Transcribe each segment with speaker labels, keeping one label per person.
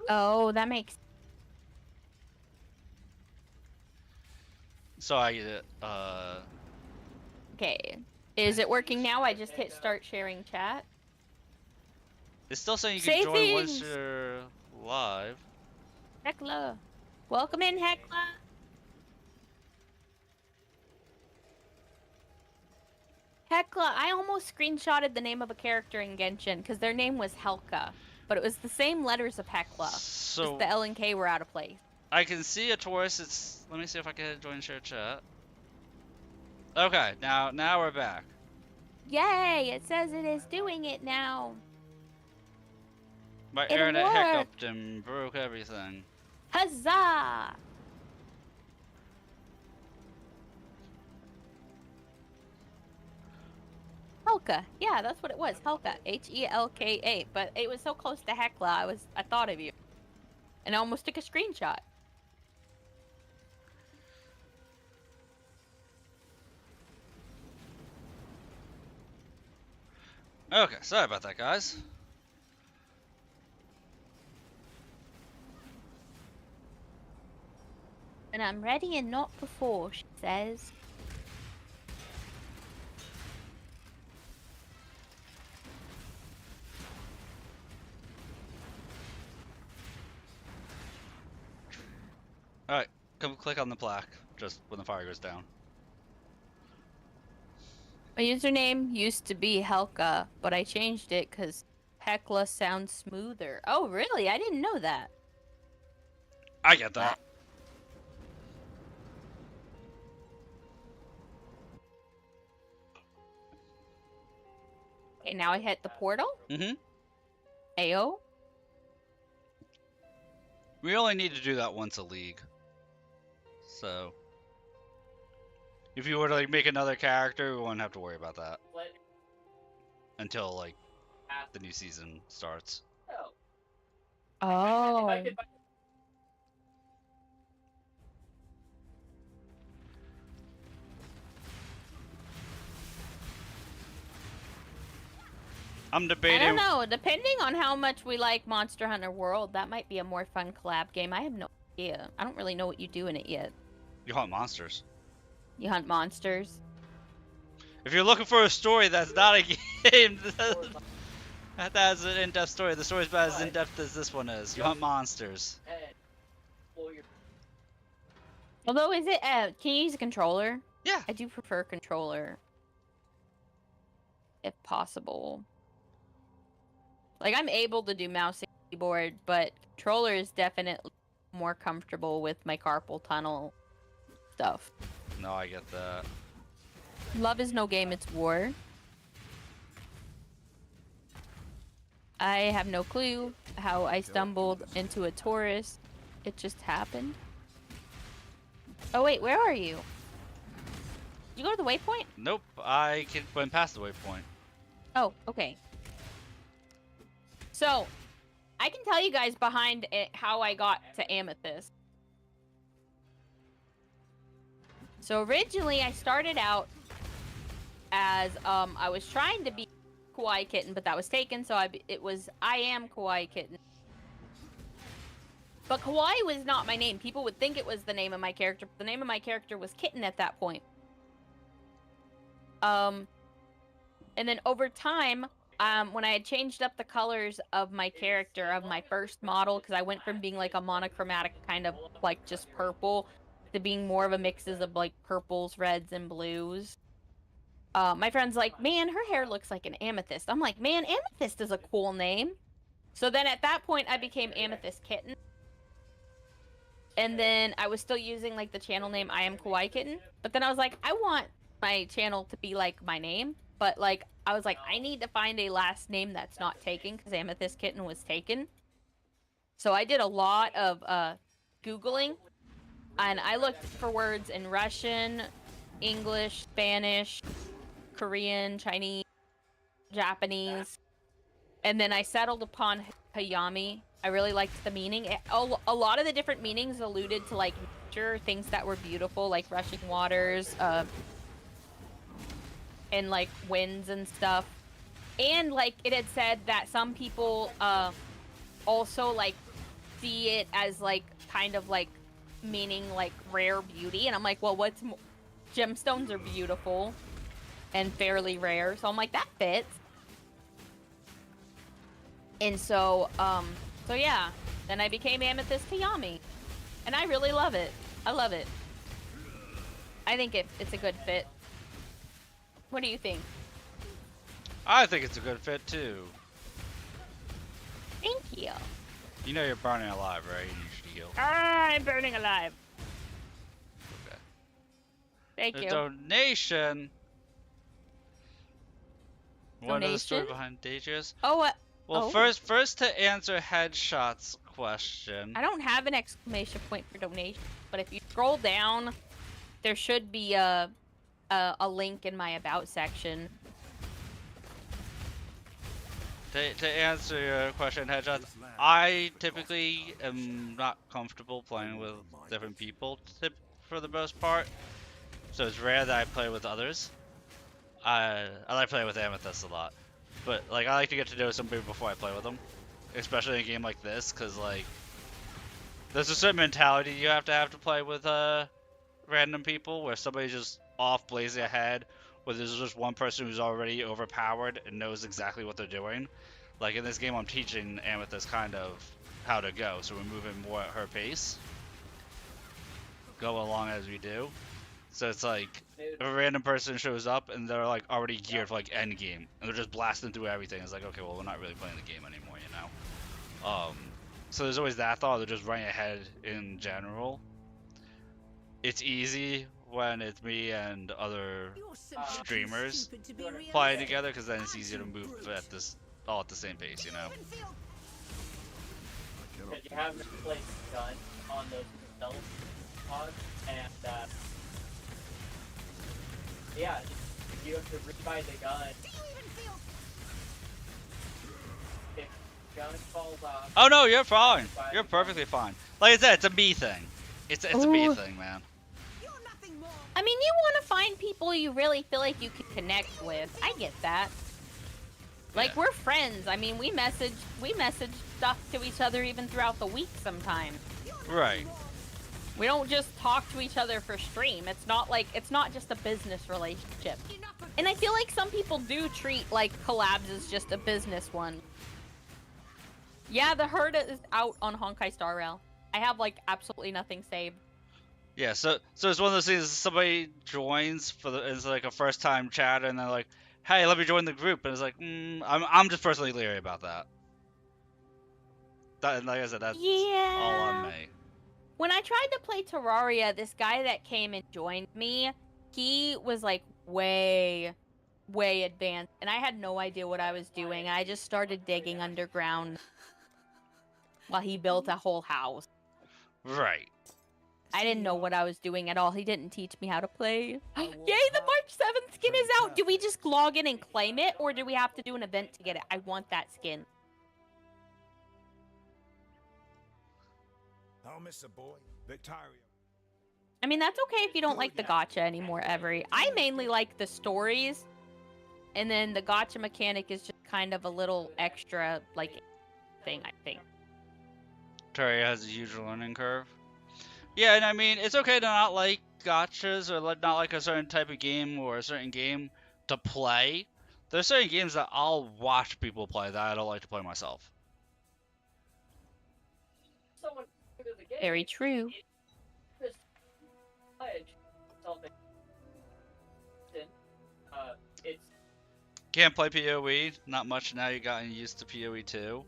Speaker 1: Oh, that makes.
Speaker 2: So
Speaker 1: Okay. Is it working now? I just hit start sharing chat.
Speaker 2: it's still saying you can
Speaker 1: Say
Speaker 2: join once
Speaker 1: things!
Speaker 2: you're live.
Speaker 1: Hecla. Welcome in, Hecla. Hecla, I almost screenshotted the name of a character in Genshin because their name was Helka, but it was the same letters of Hecla. Just
Speaker 2: So
Speaker 1: the L and K were out of place.
Speaker 2: I can see a Taurus. Let me see if I can join share chat. Okay, now we're back.
Speaker 1: Yay! It says it is doing it now.
Speaker 2: My
Speaker 1: It
Speaker 2: internet
Speaker 1: worked!
Speaker 2: hiccuped and broke everything.
Speaker 1: Huzzah! Helka. Yeah, that's what it was. Helka. Helka. But it was so close to Hecla, I thought of you. And I almost took a screenshot.
Speaker 2: Okay, sorry about that, guys.
Speaker 1: And I'm ready and not before, she says.
Speaker 2: Alright, come click on the plaque just when the fire goes down.
Speaker 1: My username used to be Helka, but I changed it because Hecla sounds smoother. Oh, really? I didn't know that.
Speaker 2: I get that.
Speaker 1: Okay, now I hit the portal.
Speaker 2: Mm-hmm.
Speaker 1: Ayo.
Speaker 2: We only need to do that once a league. So if you were to like make another character, we wouldn't have to worry about that. Until like the new season starts.
Speaker 1: Oh.
Speaker 2: I'm
Speaker 1: I
Speaker 2: debating.
Speaker 1: don't know. Depending on how much we like Monster Hunter World, that might be a more fun collab game. I have no idea. I don't really know what you do in it yet.
Speaker 2: You hunt monsters.
Speaker 1: You hunt monsters.
Speaker 2: If you're looking for a story that's not a game that has an in-depth story, the story's about as in-depth as this one is. You hunt monsters.
Speaker 1: Although, is it? Can you use a controller?
Speaker 2: Yeah.
Speaker 1: I do prefer controller, if possible. Like, I'm able to do mouse and keyboard, but controller is definitely more comfortable with my carpal tunnel stuff.
Speaker 2: No, I get that.
Speaker 1: Love is no game, it's war. I have no clue how I stumbled into a Taurus. It just happened. Oh wait, where are you? Did you go to the waypoint?
Speaker 2: Nope, I went past the waypoint.
Speaker 1: Oh, okay. So, I can tell you guys behind it how I got to Amethyst. So originally I started out as I was trying to be Kawaii Kitten, but that was taken, so I am Kawaii Kitten. But Kawaii was not my name. People would think it was the name of my character, but the name of my character was Kitten at that point. And then over time, when I had changed up the colors of my character, of my first model, because I went from being like a monochromatic kind of like just purple to being more of a mixes of like purples, reds, and blues. My friend's like, man, her hair looks like an amethyst. I'm like, man, Amethyst is a cool name. So then at that point, I became Amethyst Kitten. And then I was still using like the channel name I am Kawaii Kitten. But then I was like, I want my channel to be like my name. But like, I was like, I need to find a last name that's not taken because Amethyst Kitten was taken. So I did a lot of Googling. And I looked for words in Russian, English, Spanish, Korean, Chinese, Japanese, and then I settled upon Hayami. I really liked the meaning. A lot of the different meanings alluded to like nature, things that were beautiful, like rushing waters, and like winds and stuff. And like it had said that some people also like see it as like kind of like meaning like rare beauty, and I'm like, well, gemstones are beautiful and fairly rare, so I'm like, that fits. And so yeah, then I became Amethyst Tayami, and I really love it. I love it. I think it's a good fit. What do you think?
Speaker 2: I think it's a good fit too.
Speaker 1: Thank you.
Speaker 2: You know you're burning alive, right? You should heal.
Speaker 1: I'm burning alive.
Speaker 2: Okay.
Speaker 1: Thank
Speaker 2: The
Speaker 1: you.
Speaker 2: donation. What is the story
Speaker 1: Donation?
Speaker 2: behind Dangerous?
Speaker 1: Oh, what?
Speaker 2: Well,
Speaker 1: Oh.
Speaker 2: first to answer Headshot's question.
Speaker 1: I don't have an exclamation point for donation, but if you scroll down, there should be a link in my about section.
Speaker 2: To answer your question, Headshots, I typically am not comfortable playing with different people for the most part, so it's rare that I play with others. I like playing with Amethyst a lot, but like I like to get to know somebody before I play with them, especially in a game like this, because like there's a certain mentality you have to play with random people where somebody's just off blazing ahead, where there's just one person who's already overpowered and knows exactly what they're doing. Like in this game, I'm teaching Amethyst kind of how to go, so we're moving more at her pace, go along as we do. So it's like if a random person shows up and they're like already geared for like end game, and they're just blasting through everything. It's like, okay, well, we're not really playing the game anymore, you know. So there's always that thought. They're just running ahead in general. It's easy when it's me and other streamers playing together, because then it's easier to move at this all at the same pace, you know.
Speaker 3: Because you have misplaced gun on those stealth pods, and yeah, you have to rebuy the gun. If gun falls off.
Speaker 2: Oh no, you're fine. You're perfectly fine. Like I said, it's a me thing. It's a me
Speaker 1: Ooh.
Speaker 2: thing, man.
Speaker 1: I mean, you want to find people you really feel like you can connect with. I get that. Like,
Speaker 2: Yeah.
Speaker 1: we're friends. I mean, we message stuff to each other even throughout the week sometimes.
Speaker 2: Right.
Speaker 1: We don't just talk to each other for stream. It's not just a business relationship. And I feel like some people do treat like collabs as just a business one. Yeah, the herd is out on Honkai Star Rail. I have like absolutely nothing saved.
Speaker 2: Yeah, so it's one of those things. Somebody joins it's like a first time chat, and they're like, "Hey, let me join the group," and it's like, I'm just personally leery about that. That, like I said, that's all on me.
Speaker 1: When I tried to play Terraria, this guy that came and joined me, he was like way advanced, and I had no idea what I was doing. I just started digging underground while he built a whole house.
Speaker 2: Right.
Speaker 1: I didn't know what I was doing at all. He didn't teach me how to play. Yay, the March 7th skin is out! Do we just log in and claim it, or do we have to do an event to get it? I want that skin.
Speaker 4: I'll miss a boy, Victoria.
Speaker 1: I mean, that's okay if you don't like the gacha anymore, Every. I mainly like the stories, and then the gacha mechanic is just kind of a little extra, like, thing, I think.
Speaker 2: Terraria has a huge learning curve. Yeah, and I mean, it's okay to not like gachas or not like a certain type of game or a certain game to play. There's certain games that I'll watch people play that I don't like to play myself.
Speaker 3: Someone who does the game.
Speaker 1: Very true.
Speaker 3: Just pledge something. It's
Speaker 2: Can't play PoE, not much now. You gotten used to PoE too.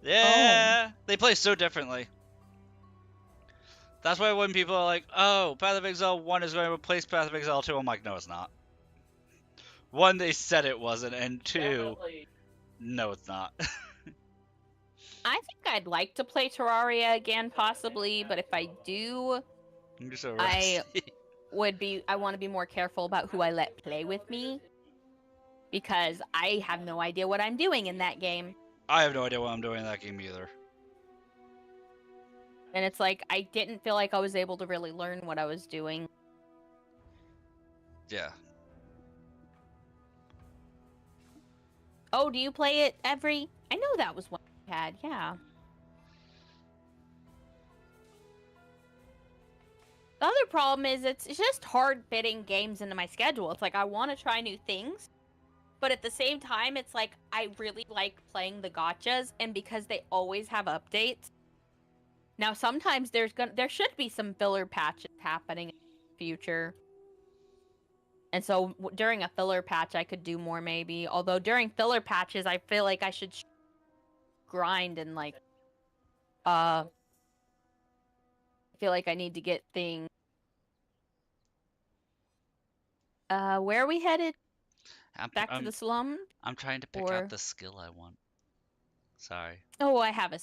Speaker 2: Yeah, they play so differently. That's why when people are like, "Oh, Path of Exile 1 is going to replace Path of Exile 2," I'm like, "No, it's not." One, they said it wasn't, and two,
Speaker 3: definitely
Speaker 2: no, it's not.
Speaker 1: I think I'd like to play Terraria again, possibly, but if I do,
Speaker 2: You're so
Speaker 1: I
Speaker 2: rusty.
Speaker 1: I want to be more careful about who I let play with me, because I have no idea what I'm doing in that game.
Speaker 2: I have no idea what I'm doing in that game either.
Speaker 1: And it's like, I didn't feel like I was able to really learn what I was doing.
Speaker 2: Yeah.
Speaker 1: Oh, do you play it every? I know that was one I had, yeah. The other problem is it's just hard fitting games into my schedule. It's like I want to try new things, but at the same time, it's like I really like playing the gotchas, and because they always have updates. Now, sometimes there should be some filler patches happening in the future, and so during a filler patch, I could do more maybe. Although during filler patches, I feel like I should grind and like I feel like I need to get things. Where are we headed? Back to the slum?
Speaker 2: I'm trying to pick out the skill I want. Sorry.
Speaker 1: Oh, I have a.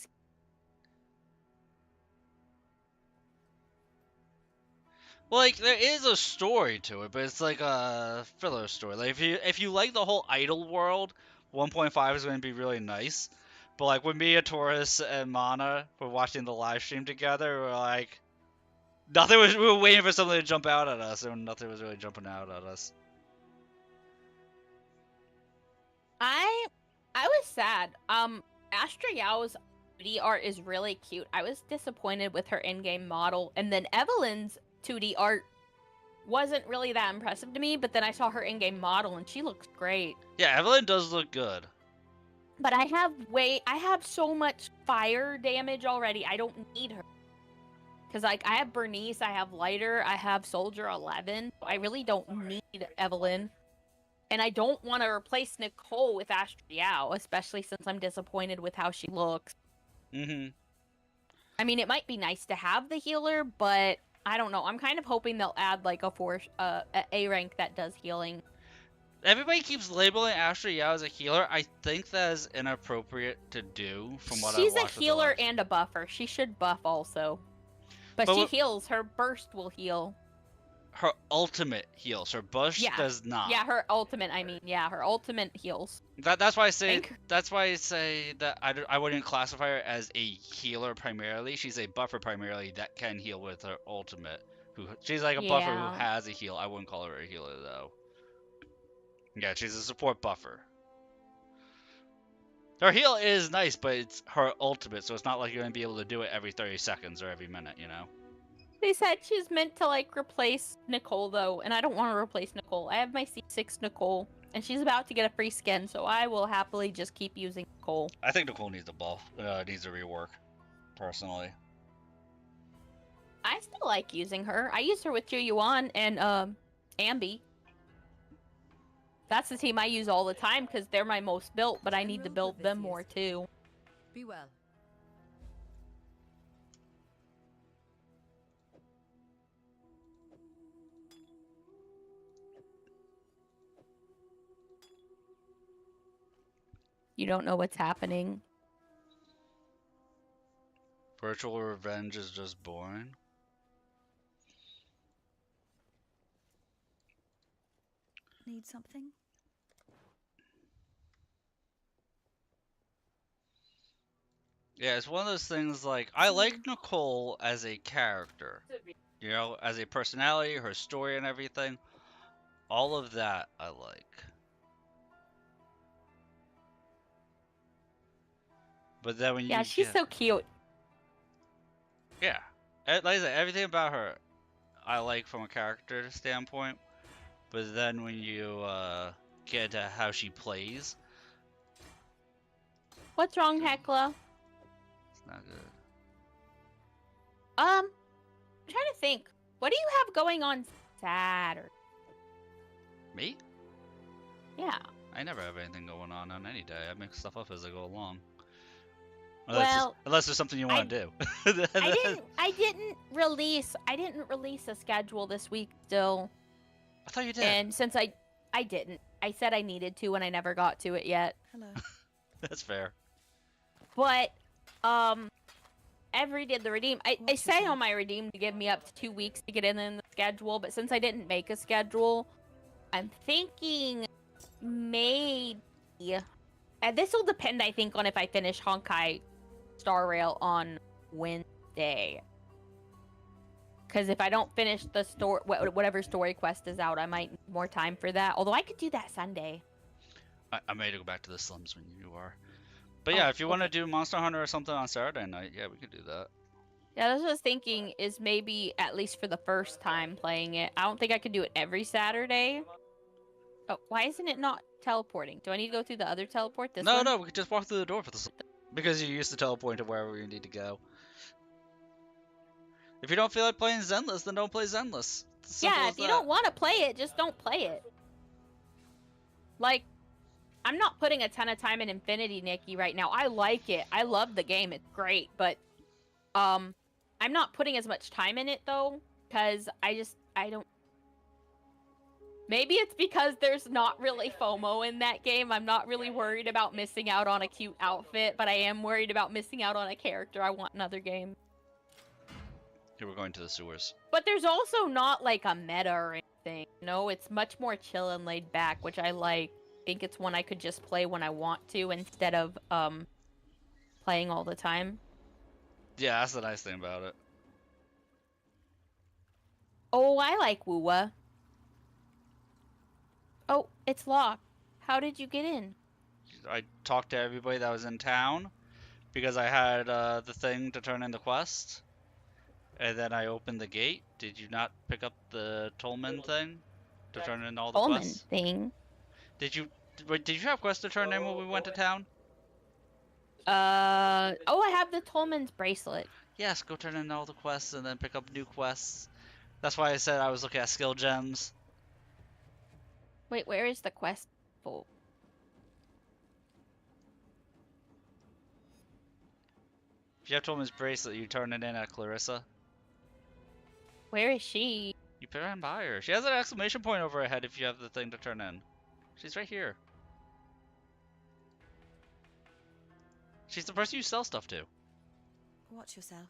Speaker 2: Well, like there is a story to it, but it's like a filler story. Like if you like the whole idol world, 1.5 is going to be really nice. But like when me, Taurus, and Mana were watching the live stream together, we're like, nothing was. We were waiting for something to jump out at us, and nothing was really jumping out at us.
Speaker 1: I was sad. Astra Yao's 2D art is really cute. I was disappointed with her in-game model, and then Evelyn's 2D art wasn't really that impressive to me, but then I saw her in-game model and she looks great.
Speaker 2: Yeah, Evelyn does look good.
Speaker 1: But I have so much fire damage already. I don't need her. Cuz like I have Bernice, I have Lighter, I have Soldier 11. I really don't need Evelyn. And I don't want to replace Nicole with Astra Yao, especially since I'm disappointed with how she looks.
Speaker 2: Mhm.
Speaker 1: I mean, it might be nice to have the healer, but I don't know. I'm kind of hoping they'll add like a rank that does healing.
Speaker 2: Everybody keeps labeling Astra Yao as a healer. I think that is inappropriate to do from what I watched.
Speaker 1: She's a healer and a buffer. She should buff also. But she heals. Her burst will heal.
Speaker 2: Her ultimate heals. Her burst does not.
Speaker 1: Yeah, her ultimate. I mean, yeah, her ultimate heals.
Speaker 2: That's why I say. That's why I say that I wouldn't classify her as a healer primarily. She's a buffer primarily that can heal with her ultimate. She's like a buffer who has a heal. I wouldn't call her a healer though. Yeah, she's a support buffer. Her heal is nice, but it's her ultimate, so it's not like you're gonna be able to do it every 30 seconds or every minute, you know.
Speaker 1: They said she's meant to like replace Nicole though, and I don't want to replace Nicole. I have my C6 Nicole, and she's about to get a free skin, so I will happily just keep using Nicole.
Speaker 2: I think Nicole needs a buff, needs a rework, personally.
Speaker 1: I still like using her. I use her with Ju Yuan and Ambi. That's the team I use all the time because they're my most built, but I need to build them more too.
Speaker 5: Be well.
Speaker 1: You don't know what's happening.
Speaker 2: Virtual revenge is just boring.
Speaker 5: Need something?
Speaker 2: Yeah, it's one of those things like, I like Nicole as a character. You know, as a personality, her story and everything. All of that I like. But then when you
Speaker 1: she's so cute.
Speaker 2: Yeah. Like I said, everything about her I like from a character standpoint. But then when you get to how she plays.
Speaker 1: What's wrong, Hecla?
Speaker 2: It's not good.
Speaker 1: I'm trying to think. What do you have going on Saturday?
Speaker 2: Me?
Speaker 1: Yeah.
Speaker 2: I never have anything going on any day. I make stuff up as I go along. Unless there's something you want to do.
Speaker 1: I didn't release a schedule this week still.
Speaker 2: I thought you did.
Speaker 1: And since I didn't. I said I needed to and I never got to it yet.
Speaker 5: Hello.
Speaker 2: That's fair.
Speaker 1: But every did the redeem. I say on my redeem to give me up to 2 weeks to get in the schedule, but since I didn't make a schedule, I'm thinking maybe this will depend, I think, on if I finish Honkai Star Rail on Wednesday. Because if I don't finish the whatever story quest is out, I might need more time for that. Although I could do that Sunday.
Speaker 2: I may go back to the slums when you are. But yeah, if you want to do Monster Hunter or something on Saturday night, yeah, we could do that.
Speaker 1: Yeah, that's what I was thinking. Is maybe at least for the first time playing it. I don't think I could do it every Saturday. Oh, why isn't it not teleporting? Do I need to go through the other teleport? This
Speaker 2: No,
Speaker 1: one?
Speaker 2: no, we could just walk through the door for this. Because you used to teleport to wherever you need to go. If you don't feel like playing Zenless, then don't play Zenless. It's as simple
Speaker 1: Yeah,
Speaker 2: as
Speaker 1: if you
Speaker 2: that.
Speaker 1: don't want to play it, just don't play it. Like, I'm not putting a ton of time in Infinity, Nikki, right now. I like it. I love the game. It's great, but I'm not putting as much time in it though, because I don't. Maybe it's because there's not really FOMO in that game. I'm not really worried about missing out on a cute outfit, but I am worried about missing out on a character I want in other game.
Speaker 2: Here we're going to the sewers.
Speaker 1: But there's also not like a meta or anything. No, it's much more chill and laid back, which I like. I think it's one I could just play when I want to instead of playing all the time.
Speaker 2: Yeah, that's the nice thing about it.
Speaker 1: Oh, I like Woowa. Oh, it's locked. How did you get in?
Speaker 2: I talked to everybody that was in town because I had the thing to turn in the quest. And then I opened the gate. Did you not pick up the Tolman thing to turn in all the
Speaker 1: Coleman
Speaker 2: quests?
Speaker 1: thing.
Speaker 2: Did you have quests to turn in when we went to town?
Speaker 1: Oh, I have the Tolman's bracelet.
Speaker 2: Yes, go turn in all the quests and then pick up new quests. That's why I said I was looking at skill gems.
Speaker 1: Wait, where is the quest full?
Speaker 2: If you have Tolman's bracelet, you turn it in at Clarissa.
Speaker 1: Where is she?
Speaker 2: You put her in by her. She has an exclamation point over her head if you have the thing to turn in. She's right here. She's the person you sell stuff to.
Speaker 5: Watch yourself.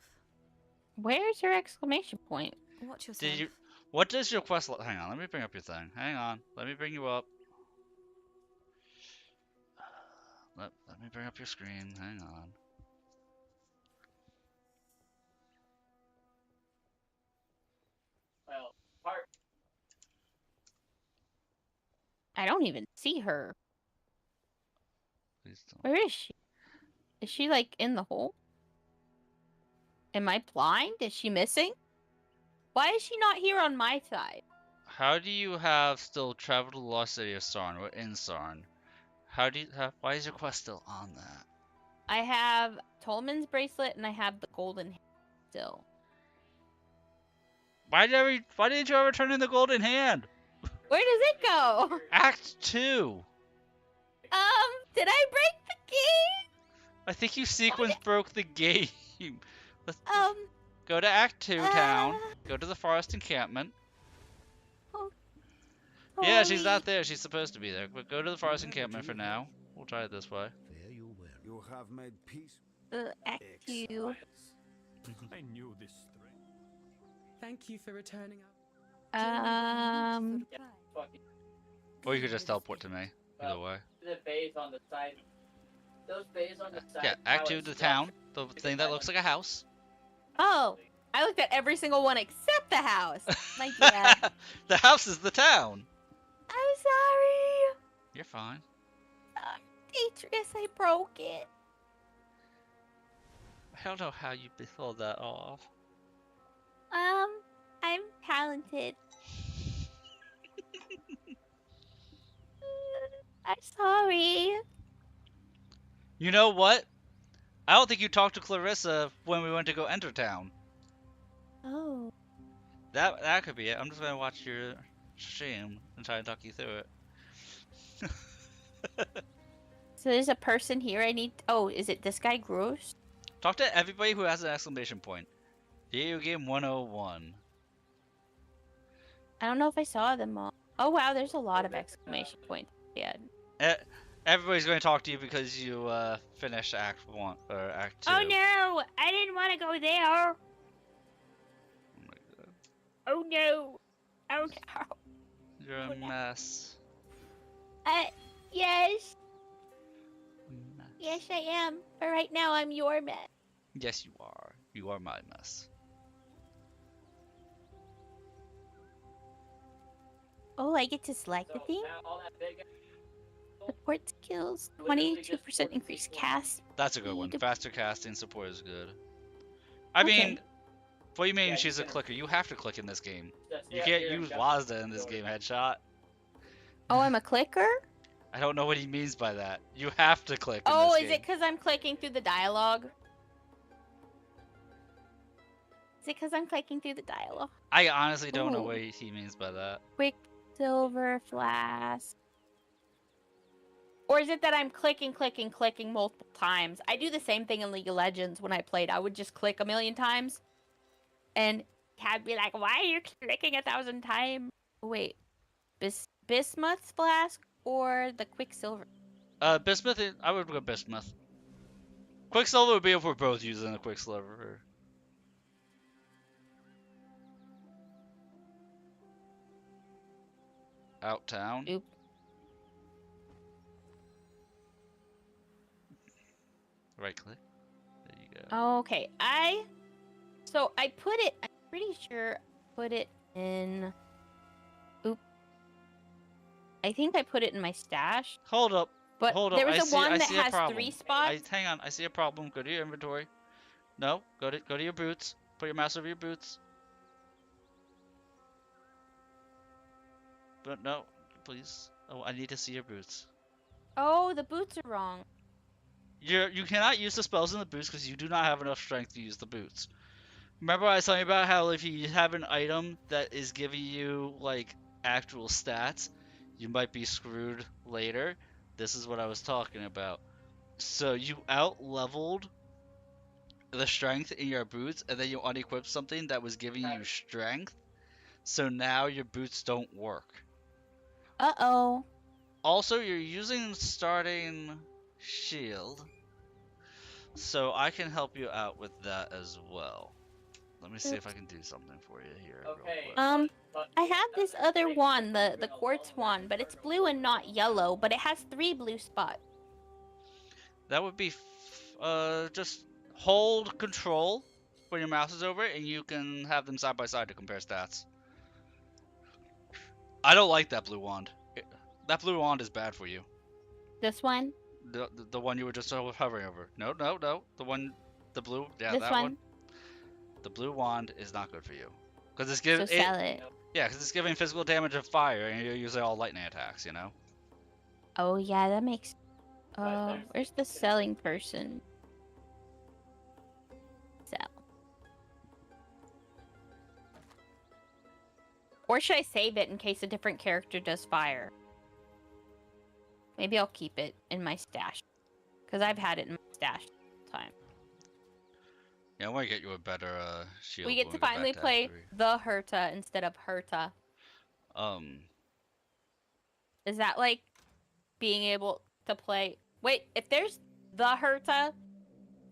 Speaker 1: Where's her exclamation point?
Speaker 5: Watch yourself.
Speaker 2: Did you? What does your quest look? Hang on, let me bring up your thing. Hang on, let me bring you up. Let me bring up your screen. Hang on.
Speaker 3: Well, part
Speaker 1: I don't even see her.
Speaker 2: Please don't.
Speaker 1: Where is she? Is she like in the hole? Am I blind? Is she missing? Why is she not here on my side?
Speaker 2: How do you have still traveled to the lost city of Sarn? We're in Sarn. How do you have? Why is your quest still on that?
Speaker 1: I have Tolman's bracelet and I have the golden hand still.
Speaker 2: Why didn't you ever turn in the golden hand?
Speaker 1: Where does it go?
Speaker 2: Act 2.
Speaker 1: Did I break the game?
Speaker 2: I think you sequence broke the game. Let's
Speaker 1: Um,
Speaker 2: go to Act 2 town. Go to the forest encampment. Yeah, she's not there. She's supposed to be there. But go to the forest encampment for now. We'll try it this way.
Speaker 4: There you will. You have made peace.
Speaker 1: Act 2.
Speaker 4: I knew this threat.
Speaker 6: Thank you for returning
Speaker 1: Um,
Speaker 3: fucking
Speaker 2: Or you could just teleport to me. Either way.
Speaker 3: the bays on the side. Those bays on the side.
Speaker 2: Yeah, Act 2, the town. The thing that looks like a house.
Speaker 1: Oh, I looked at every single one except the house. My bad.
Speaker 2: The house is the town.
Speaker 1: I'm sorry.
Speaker 2: You're fine.
Speaker 1: Detrius, I broke it.
Speaker 2: I don't know how you pulled that off.
Speaker 1: I'm talented. I'm sorry.
Speaker 2: You know what? I don't think you talked to Clarissa when we went to go enter town.
Speaker 1: Oh.
Speaker 2: That could be it. I'm just gonna watch your stream and try to talk you through it.
Speaker 1: So there's a person here I need. Oh, is it this guy Gross?
Speaker 2: Talk to everybody who has an exclamation point. Video game 101.
Speaker 1: I don't know if I saw them all. Oh wow, there's a lot of exclamation points. Yeah.
Speaker 2: Everybody's going to talk to you because you finished Act 1 or Act 2.
Speaker 1: Oh no! I didn't want to go there.
Speaker 2: Oh my god.
Speaker 1: Oh no! Oh no!
Speaker 2: You're a mess.
Speaker 1: Yes.
Speaker 2: Mess.
Speaker 1: Yes, I am. But right now, I'm your mess.
Speaker 2: Yes, you are. You are my mess.
Speaker 1: Oh, I get to select the thing?
Speaker 3: now all that big
Speaker 1: Support skills, 22% increased cast.
Speaker 2: That's a good one.
Speaker 1: speed.
Speaker 2: Faster casting support is good. I
Speaker 1: Okay.
Speaker 2: mean, What do you mean
Speaker 3: Yeah,
Speaker 2: she's
Speaker 3: you
Speaker 2: a
Speaker 3: can-
Speaker 2: clicker? You have to click in this game.
Speaker 3: Just
Speaker 2: You
Speaker 3: right
Speaker 2: can't
Speaker 3: here,
Speaker 2: use
Speaker 3: jump
Speaker 2: Wazda in this
Speaker 3: door.
Speaker 2: game, Headshot.
Speaker 1: Oh, I'm a clicker?
Speaker 2: I don't know what he means by that. You have to click in
Speaker 1: Oh,
Speaker 2: this
Speaker 1: is
Speaker 2: game.
Speaker 1: it because I'm clicking through the dialogue? Is it because I'm clicking through the dialogue?
Speaker 2: I honestly don't know
Speaker 1: Ooh.
Speaker 2: what he means by that.
Speaker 1: Quicksilver flask. Or is it that I'm clicking multiple times? I do the same thing in League of Legends when I played. I would just click a million times. And Cat would be like, why are you clicking 1,000 times? Wait. Bismuth flask or the Quicksilver?
Speaker 2: Bismuth, I would go Bismuth. Quicksilver would be if we're both using the Quicksilver. Out town.
Speaker 1: Oop.
Speaker 2: Right click. There you go.
Speaker 1: Okay. So I put it, I'm pretty sure I put it in. Oop. I think I put it in my stash.
Speaker 2: Hold up.
Speaker 1: But
Speaker 2: Hold up.
Speaker 1: there was
Speaker 2: I
Speaker 1: a
Speaker 2: see,
Speaker 1: one
Speaker 2: I
Speaker 1: that
Speaker 2: see a
Speaker 1: has
Speaker 2: problem.
Speaker 1: 3 spots.
Speaker 2: Hang on. I see a problem. Go to your inventory. No. Go to your boots. Put your mouse over your boots. But no, please. Oh, I need to see your boots.
Speaker 1: Oh, the boots are wrong.
Speaker 2: You cannot use the spells in the boots because you do not have enough strength to use the boots. Remember I was telling you about how if you have an item that is giving you like actual stats, you might be screwed later. This is what I was talking about. So you out leveled the strength in your boots and then you unequipped something that was giving you strength. So now your boots don't work.
Speaker 1: Uh-oh.
Speaker 2: Also, you're using starting shield. So I can help you out with that as well. Let me see if I can do something for you here. Real
Speaker 3: Okay.
Speaker 2: quick.
Speaker 3: but
Speaker 1: I have this other one, the quartz one, but it's blue and not yellow, but it has 3 blue spots.
Speaker 2: That would be just hold control when your mouse is over it, and you can have them side by side to compare stats. I don't like that blue wand. That blue wand is bad for you.
Speaker 1: This one?
Speaker 2: The one you were just hovering over. No. The one, the blue. Yeah,
Speaker 1: This
Speaker 2: that
Speaker 1: one?
Speaker 2: one. The blue wand is not good for you. Because it's
Speaker 1: So
Speaker 2: giving
Speaker 1: sell it.
Speaker 2: yeah, because it's giving physical damage of fire, and you're using all lightning attacks. You know.
Speaker 1: Oh, yeah, that makes...
Speaker 3: there's-
Speaker 1: where's the selling person? Sell. Or should I save it in case a different character does fire? Maybe I'll keep it in my stash. Because I've had it in my stash the time.
Speaker 2: Yeah, I want to get you a better shield.
Speaker 1: We get
Speaker 2: when
Speaker 1: to
Speaker 2: go back
Speaker 1: finally
Speaker 2: to
Speaker 1: play
Speaker 2: Act 3.
Speaker 1: the Herta instead of Herta. Is that like being able to play... Wait, if there's the Herta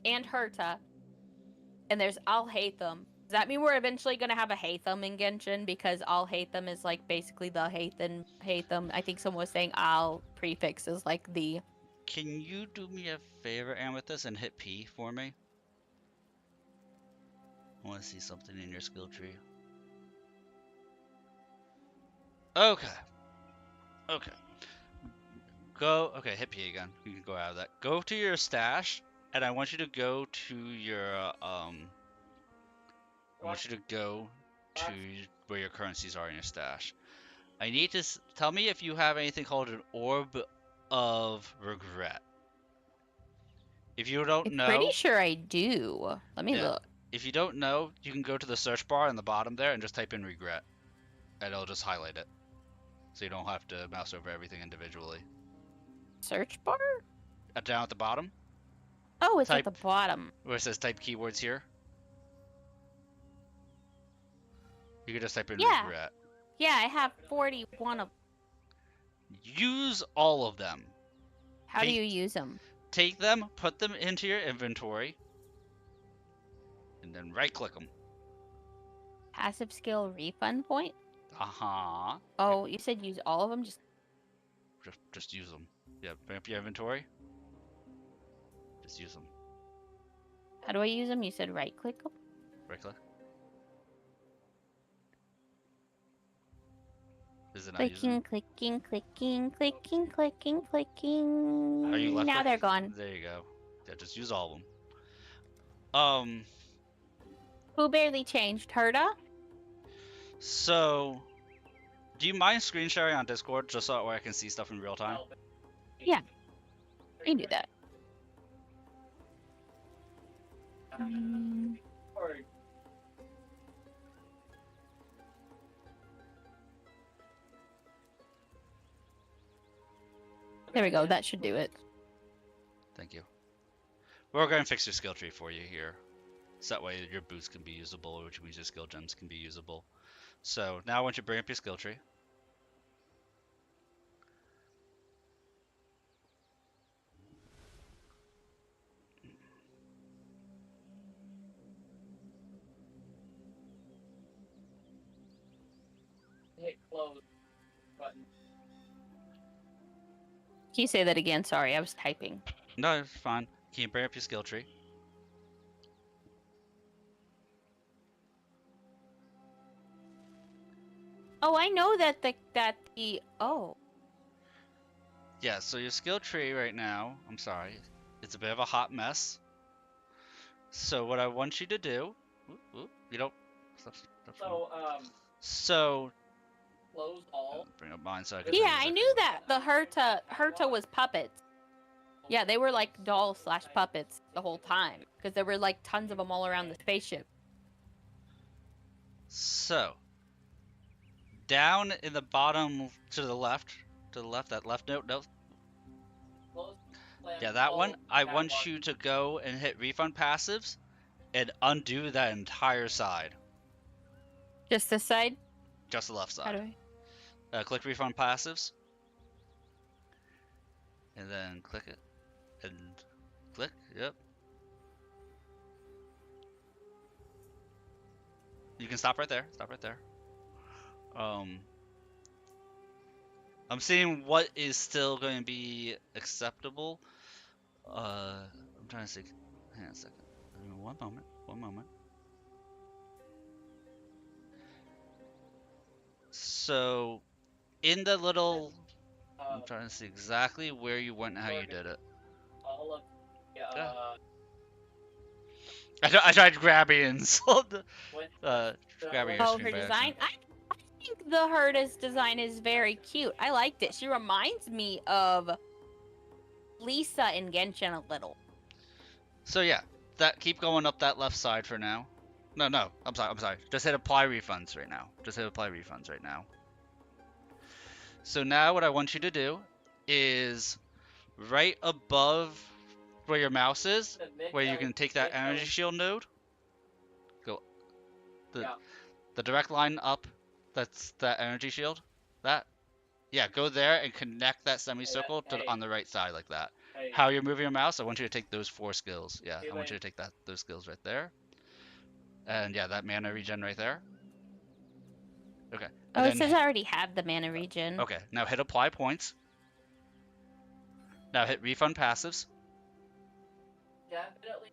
Speaker 1: and Herta, and there's I'll hate them, does that mean we're eventually going to have a hate them in Genshin? Because I'll hate them is like basically the hate them. I think someone was saying I'll prefix is like the...
Speaker 2: Can you do me a favor, Amethyst, and hit P for me? I want to see something in your skill tree. Okay. Okay. Okay, hit P again. You can go out of that. Go to your stash, and I want you to go to your, I want you to go to where your currencies are in your stash. I need to, tell me if you have anything called an Orb of Regret. If you don't
Speaker 1: I'm
Speaker 2: know...
Speaker 1: pretty sure I do. Let me
Speaker 2: Yeah.
Speaker 1: look.
Speaker 2: If you don't know, you can go to the search bar in the bottom there and just type in regret. And it'll just highlight it. So you don't have to mouse over everything individually.
Speaker 1: Search bar?
Speaker 2: Down at the bottom,
Speaker 1: Oh, it's
Speaker 2: Type-
Speaker 1: at the bottom.
Speaker 2: where it says type keywords here. You can just type in
Speaker 1: Yeah.
Speaker 2: regret.
Speaker 1: Yeah, I have 41 of...
Speaker 2: Use all of them.
Speaker 1: How do
Speaker 2: Take-
Speaker 1: you use them?
Speaker 2: Take them, put them into your inventory, and then right click them.
Speaker 1: Passive skill refund point?
Speaker 2: Uh-huh.
Speaker 1: Oh, you said use all of them?
Speaker 2: Just use them. Yeah, bring up your inventory. Just use them.
Speaker 1: How do I use them? You said right click them?
Speaker 2: Right click. Is it not
Speaker 1: Clicking,
Speaker 2: using?
Speaker 1: clicking, clicking, clicking, clicking, clicking.
Speaker 2: Are you left
Speaker 1: Now
Speaker 2: click?
Speaker 1: they're gone.
Speaker 2: There you go. Yeah, just use all of them.
Speaker 1: Who barely changed? Herda?
Speaker 2: So, do you mind screen sharing on Discord just so that way I can see stuff in real time?
Speaker 1: Yeah. I can do that.
Speaker 3: Or
Speaker 1: There we go. That should do it.
Speaker 2: Thank you. We're going to fix your skill tree for you here. So that way your boots can be usable, which means your skill gems can be usable. So now I want you to bring up your skill tree.
Speaker 3: hit close button.
Speaker 1: Can you say that again? Sorry, I was typing.
Speaker 2: No, it's fine. Can you bring up your skill tree?
Speaker 1: Oh, I know that the oh.
Speaker 2: Yeah, so your skill tree right now, I'm sorry, it's a bit of a hot mess. So what I want you to do, you don't, so
Speaker 3: Close all.
Speaker 2: bring up mine so I can.
Speaker 1: Yeah, I knew that the Herta was puppets. Yeah, they were like doll/puppets the whole time because there were like tons of them all around the spaceship.
Speaker 2: So down in the bottom to the left, that left note, no,
Speaker 3: Close.
Speaker 2: yeah, that one. I want you to go and hit refund passives and undo that entire side,
Speaker 1: Just this side?
Speaker 2: just the left
Speaker 1: How do
Speaker 2: side.
Speaker 1: I?
Speaker 2: Click refund passives, and then click it, and click. Yep. You can stop right there. Stop right there. I'm seeing what is still going to be acceptable. I'm trying to see. Hang on a second. One moment. One moment. So, in the little, I'm trying to see exactly where you went and how you did it.
Speaker 3: All of
Speaker 2: Yeah. I tried grabbing and grabbing your
Speaker 1: Oh,
Speaker 2: screen
Speaker 1: her
Speaker 2: by
Speaker 1: design.
Speaker 2: accident.
Speaker 1: I think the Herta's design is very cute. I liked it. She reminds me of Lisa in Genshin a little.
Speaker 2: So yeah, keep going up that left side for now. No, I'm sorry. Just hit apply refunds right now. Just hit apply refunds right now. So now what I want you to do is right above where your mouse is, where you can take that energy shield node. Go the direct line up. That's that energy shield. Yeah, go there and connect that semicircle on the right side like that. How you're moving your mouse, I want you to take those 4 skills. Yeah, I want you to take those skills right there. And yeah, that mana regen right there. Okay.
Speaker 1: Oh, it says I already have the mana regen.
Speaker 2: Okay, now hit apply points. Now hit refund passives.
Speaker 3: Definitely.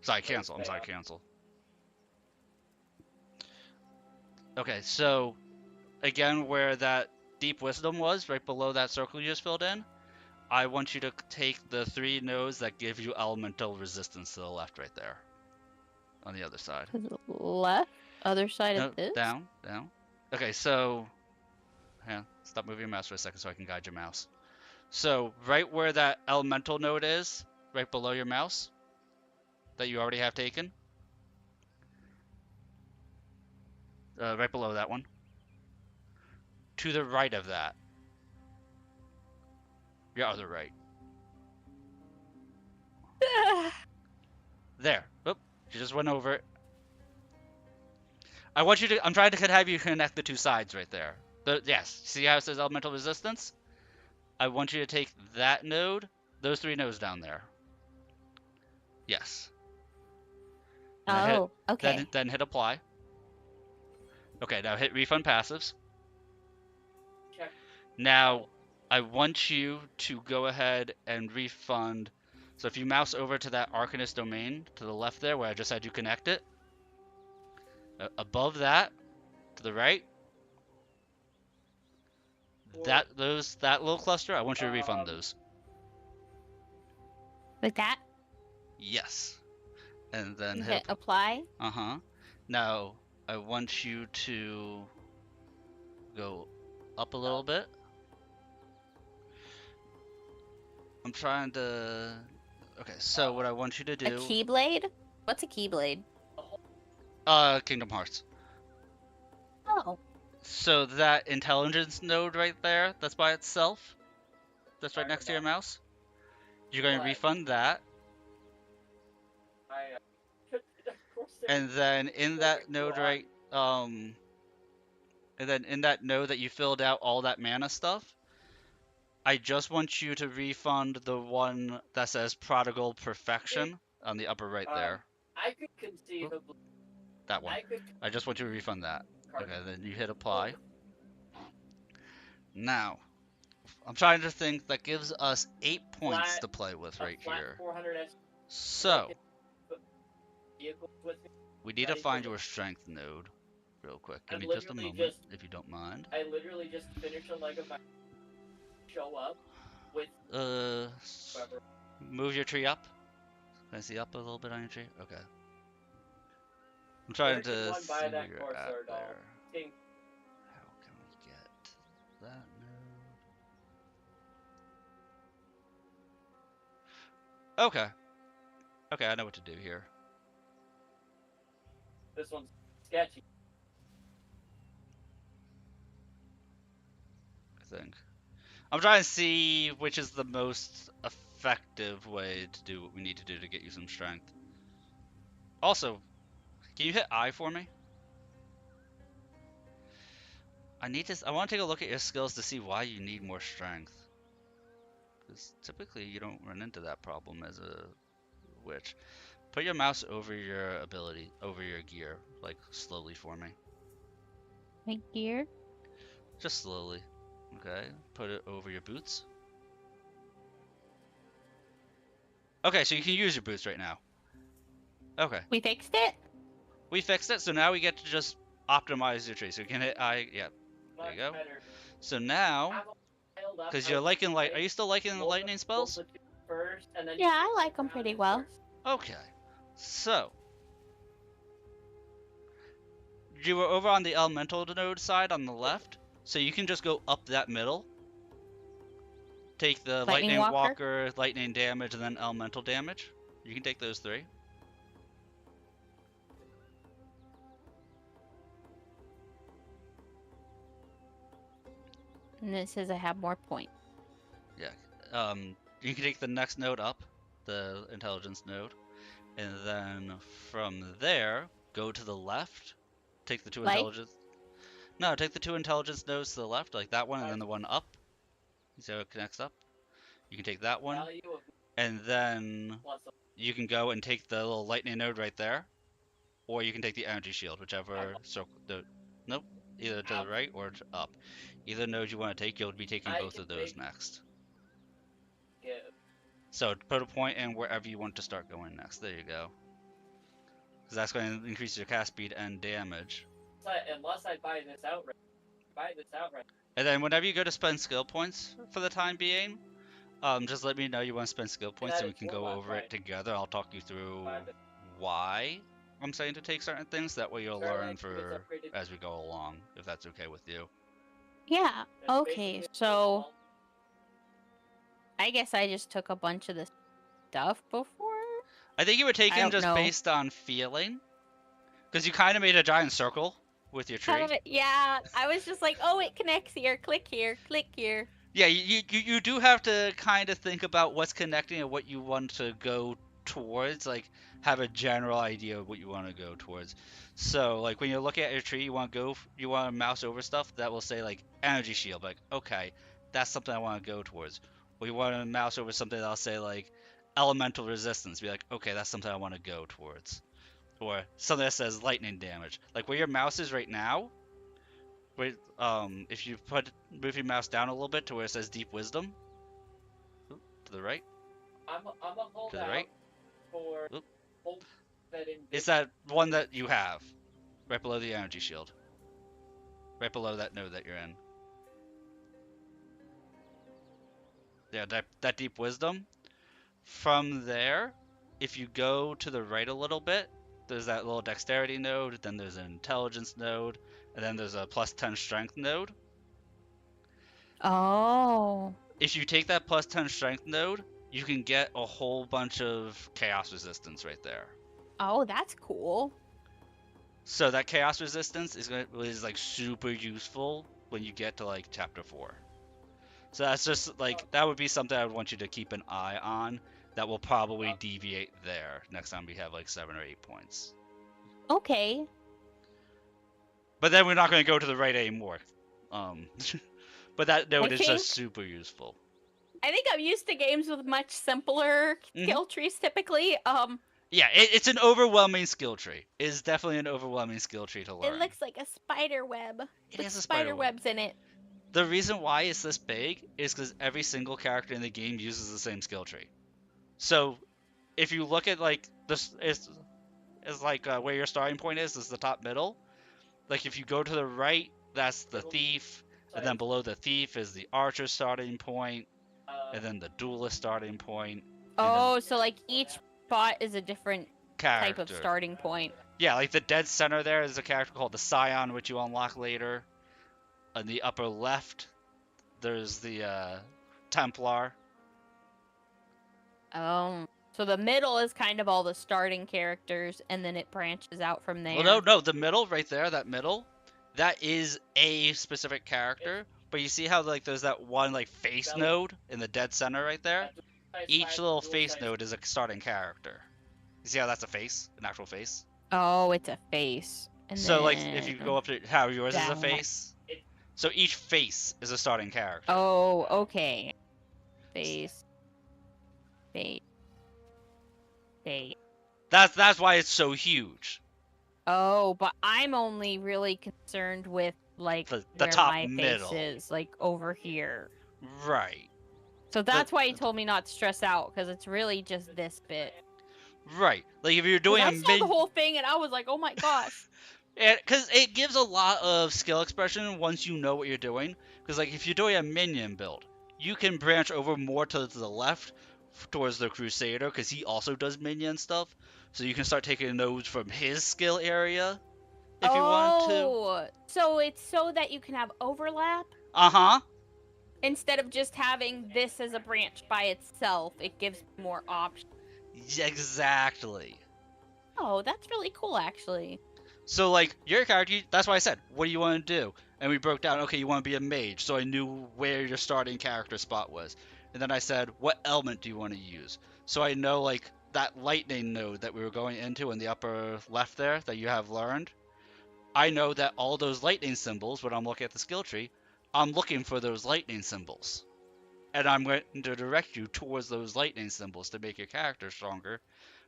Speaker 2: Sorry, cancel. I'm sorry, cancel. Okay, so again, where that deep wisdom was, right below that circle you just filled in, I want you to take the 3 nodes that give you elemental resistance to the left right there. On the other side.
Speaker 1: To the left? Other side
Speaker 2: No,
Speaker 1: of this?
Speaker 2: down. Okay, so stop moving your mouse for a second so I can guide your mouse. So right where that elemental node is, right below your mouse, that you already have taken. Right below that one. To the right of that. Your other right. There. Oop, you just went over it. I'm trying to have you connect the 2 sides right there. Yes, see how it says elemental resistance? I want you to take that node, those 3 nodes down there. Yes.
Speaker 1: Okay.
Speaker 2: Then hit apply. Okay, now hit refund passives.
Speaker 3: Check.
Speaker 2: Now, I want you to go ahead and refund. So if you mouse over to that Arcanist domain to the left there, where I just had you connect it, above that, to the right, that little cluster, I want you to refund those.
Speaker 1: Like that?
Speaker 2: Yes. and then
Speaker 1: Hit apply.
Speaker 2: Now I want you to go up a little bit. I'm trying to. Okay, so what I want you to
Speaker 1: A
Speaker 2: do.
Speaker 1: keyblade? What's a keyblade?
Speaker 2: Kingdom Hearts.
Speaker 1: Oh.
Speaker 2: So that intelligence node right there, that's by itself, that's right next to your mouse. You're going to refund that, and then in that node right, and then in that node that you filled out all that mana stuff, I just want you to refund the one that says Prodigal Perfection on the upper right there.
Speaker 3: I could conceivably.
Speaker 2: That one. I just want you to refund that. Okay, then you hit apply. Now, I'm trying to think, that gives us 8 points to play with right here. So, we need to find your strength node real quick. Give me just a moment, if you don't mind.
Speaker 3: I literally just finished a leg of my show up with
Speaker 2: Move your tree up. Can I see up a little bit on your tree? Okay. I'm trying to see where you're at there. How can we get that node? Okay. Okay, I know what to do here.
Speaker 3: This one's sketchy.
Speaker 2: I think. I'm trying to see which is the most effective way to do what we need to do to get you some strength. Also, can you hit I for me? I want to take a look at your skills to see why you need more strength. Because typically you don't run into that problem as a witch. Put your mouse over your ability, over your gear, like slowly for me.
Speaker 1: My gear?
Speaker 2: Just slowly. Okay, put it over your boots. Okay, so you can use your boots right now. Okay.
Speaker 1: We fixed it?
Speaker 2: We fixed it, so now we get to just optimize your tree. So you can hit I, yeah, there you go. So now, because you're liking are you still liking the lightning spells?
Speaker 1: Yeah, I like them pretty well.
Speaker 2: Okay, so you were over on the elemental node side on the left, so you can just go up that middle. Take the lightning walker, lightning damage, and then elemental damage. You can take those 3.
Speaker 1: And it says I have more points.
Speaker 2: Yeah. You can take the next node up, the intelligence node, and then from there go to the left. Take the 2 intelligence. No, take the 2 intelligence nodes to the left, like that one, and then the one up. So it connects up. You can take that one, and then you can go and take the little lightning node right there, or you can take the energy shield, whichever circle. Nope, either to the right or up. Either node you want to take, you'll be taking both of those next. So put a point in wherever you want to start going next. There you go. Because that's going to increase your cast speed and damage.
Speaker 3: Unless I buy this outright.
Speaker 2: And then whenever you go to spend skill points for the time being, just let me know you want to spend skill points and we can go over it together. I'll talk you through why I'm saying to take certain things. That way you'll learn for as we go along, if that's okay with you.
Speaker 1: Yeah, okay, so I guess I just took a bunch of the stuff before?
Speaker 2: I think you were taking just based on feeling. Because you kind of made a giant circle with your tree.
Speaker 1: Yeah, I was just like, oh, it connects here, click here, click here.
Speaker 2: Yeah, you do have to kind of think about what's connecting and what you want to go towards, like have a general idea of what you want to go towards. So like when you're looking at your tree, you want to mouse over stuff that will say like energy shield, like okay, that's something I want to go towards. Or you want to mouse over something that'll say like elemental resistance, be like okay, that's something I want to go towards. Or something that says lightning damage, like where your mouse is right now. Wait, if you move your mouse down a little bit to where it says Deep Wisdom, to the right, to the right, it's that one that you have, right below the energy shield, right below that node that you're in. Yeah, that Deep Wisdom. From there, if you go to the right a little bit, there's that little dexterity node, then there's an intelligence node, and then there's a +10 strength node.
Speaker 1: Oh.
Speaker 2: If you take that +10 strength node, you can get a whole bunch of chaos resistance right there.
Speaker 1: Oh, that's cool.
Speaker 2: So that chaos resistance is like super useful when you get to like chapter 4. So that's just like, that would be something I would want you to keep an eye on. That will probably deviate there next time we have like 7 or 8 points.
Speaker 1: Okay.
Speaker 2: But then we're not going to go to the right anymore. But that node is
Speaker 1: think-
Speaker 2: just super useful.
Speaker 1: I think I'm used to games with much simpler skill trees typically.
Speaker 2: Yeah, it's an overwhelming skill tree. It is definitely an overwhelming skill tree to learn.
Speaker 1: It looks like a spider web.
Speaker 2: It
Speaker 1: with
Speaker 2: is a spider web.
Speaker 1: webs in it.
Speaker 2: The reason why it's this big is because every single character in the game uses the same skill tree. So if you look at like this is like where your starting point is the top middle. Like if you go to the right, that's the thief, and then below the thief is the archer starting point, and then the duelist starting point.
Speaker 1: Oh, so like each spot is a different
Speaker 2: Character.
Speaker 1: type of starting point.
Speaker 2: Yeah, like the dead center there is a character called the Scion, which you unlock later. On the upper left, there's the Templar.
Speaker 1: Oh. So the middle is kind of all the starting characters, and then it branches out from there.
Speaker 2: Well, no, the middle right there, that middle, that is a specific character. But you see how like there's that one like face node in the dead center right there? Each little face node is a starting character. You see how that's a face, an actual face?
Speaker 1: Oh, it's a face. And
Speaker 2: So like if you
Speaker 1: then-
Speaker 2: go up to how yours is a
Speaker 1: down.
Speaker 2: face, so each face is a starting character.
Speaker 1: Oh, okay. Face. Face. Face.
Speaker 2: That's why it's so huge.
Speaker 1: Oh, but I'm only really concerned with like
Speaker 2: The
Speaker 1: where
Speaker 2: top
Speaker 1: my
Speaker 2: middle.
Speaker 1: face is, like over here.
Speaker 2: Right.
Speaker 1: So that's why he told me not to stress out, because it's really just this bit.
Speaker 2: Right. Like if you're doing
Speaker 1: I
Speaker 2: a
Speaker 1: saw the whole thing and I was like, oh my gosh.
Speaker 2: because it gives a lot of skill expression once you know what you're doing. Because like if you're doing a minion build, you can branch over more to the left towards the Crusader, because he also does minion stuff. So you can start taking nodes from his skill area if you want to.
Speaker 1: Oh, so it's so that you can have overlap?
Speaker 2: Uh-huh.
Speaker 1: Instead of just having this as a branch by itself, it gives more options.
Speaker 2: Exactly.
Speaker 1: Oh, that's really cool, actually.
Speaker 2: So like your character, that's why I said, what do you want to do? And we broke down, okay, you want to be a mage, so I knew where your starting character spot was. And then I said, what element do you want to use? So I know like that lightning node that we were going into in the upper left there that you have learned. I know that all those lightning symbols, when I'm looking at the skill tree, I'm looking for those lightning symbols. And I'm going to direct you towards those lightning symbols to make your character stronger.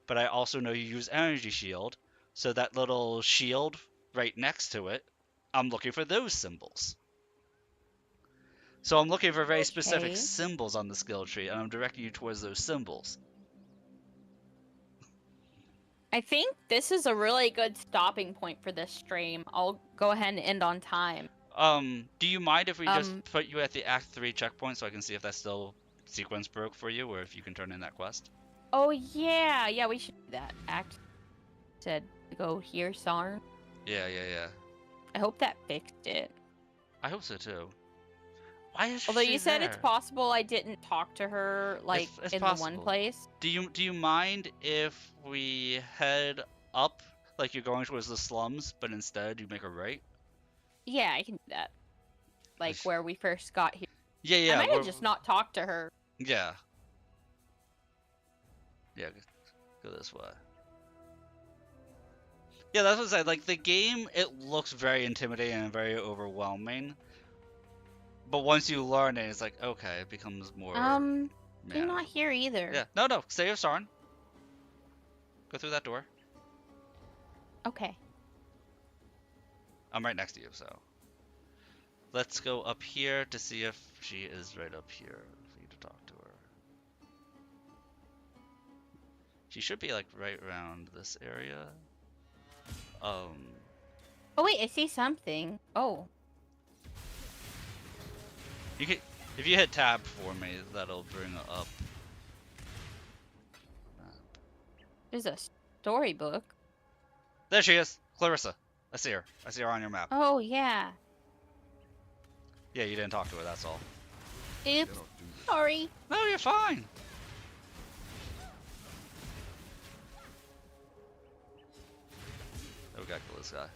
Speaker 2: But I also know you use energy shield, so that little shield right next to it, I'm looking for those symbols. So I'm looking for very specific
Speaker 1: Okay.
Speaker 2: symbols on the skill tree, and I'm directing you towards those symbols.
Speaker 1: I think this is a really good stopping point for this stream. I'll go ahead and end on time.
Speaker 2: Do you mind if we just
Speaker 1: Um,
Speaker 2: put you at the Act 3 checkpoint so I can see if that's still sequence broke for you, or if you can turn in that quest?
Speaker 1: Oh, yeah, we should do that. Act said to go here, Sarn.
Speaker 2: Yeah.
Speaker 1: I hope that fixed it.
Speaker 2: I hope so too. Why is
Speaker 1: Although
Speaker 2: she
Speaker 1: you said it's
Speaker 2: there?
Speaker 1: possible I didn't talk to her, like,
Speaker 2: It's
Speaker 1: in the one
Speaker 2: possible.
Speaker 1: place.
Speaker 2: Do you mind if we head up, like you're going towards the slums, but instead you make a right?
Speaker 1: Yeah, I can do that. Like, where we first got here.
Speaker 2: Yeah.
Speaker 1: I might
Speaker 2: we're-
Speaker 1: have just not talked to her.
Speaker 2: Yeah. Yeah, go this way. Yeah, that's what I said. Like, the game, it looks very intimidating and very overwhelming. But once you learn it, it's like, okay, it becomes more...
Speaker 1: You're
Speaker 2: manageable.
Speaker 1: not here either.
Speaker 2: Yeah, no, stay with Sarn. Go through that door.
Speaker 1: Okay.
Speaker 2: I'm right next to you, so... Let's go up here to see if she is right up here for you to talk to her. She should be, like, right around this area.
Speaker 1: Oh, wait, I see something. Oh.
Speaker 2: You can, if you hit tab for me, that'll bring up.
Speaker 1: There's a storybook.
Speaker 2: There she is, Clarissa. I see her. I see her on your map.
Speaker 1: Oh, yeah.
Speaker 2: Yeah, you didn't talk to her. That's all.
Speaker 1: Oops. Sorry.
Speaker 2: No, you're fine. Oh, we gotta kill this guy.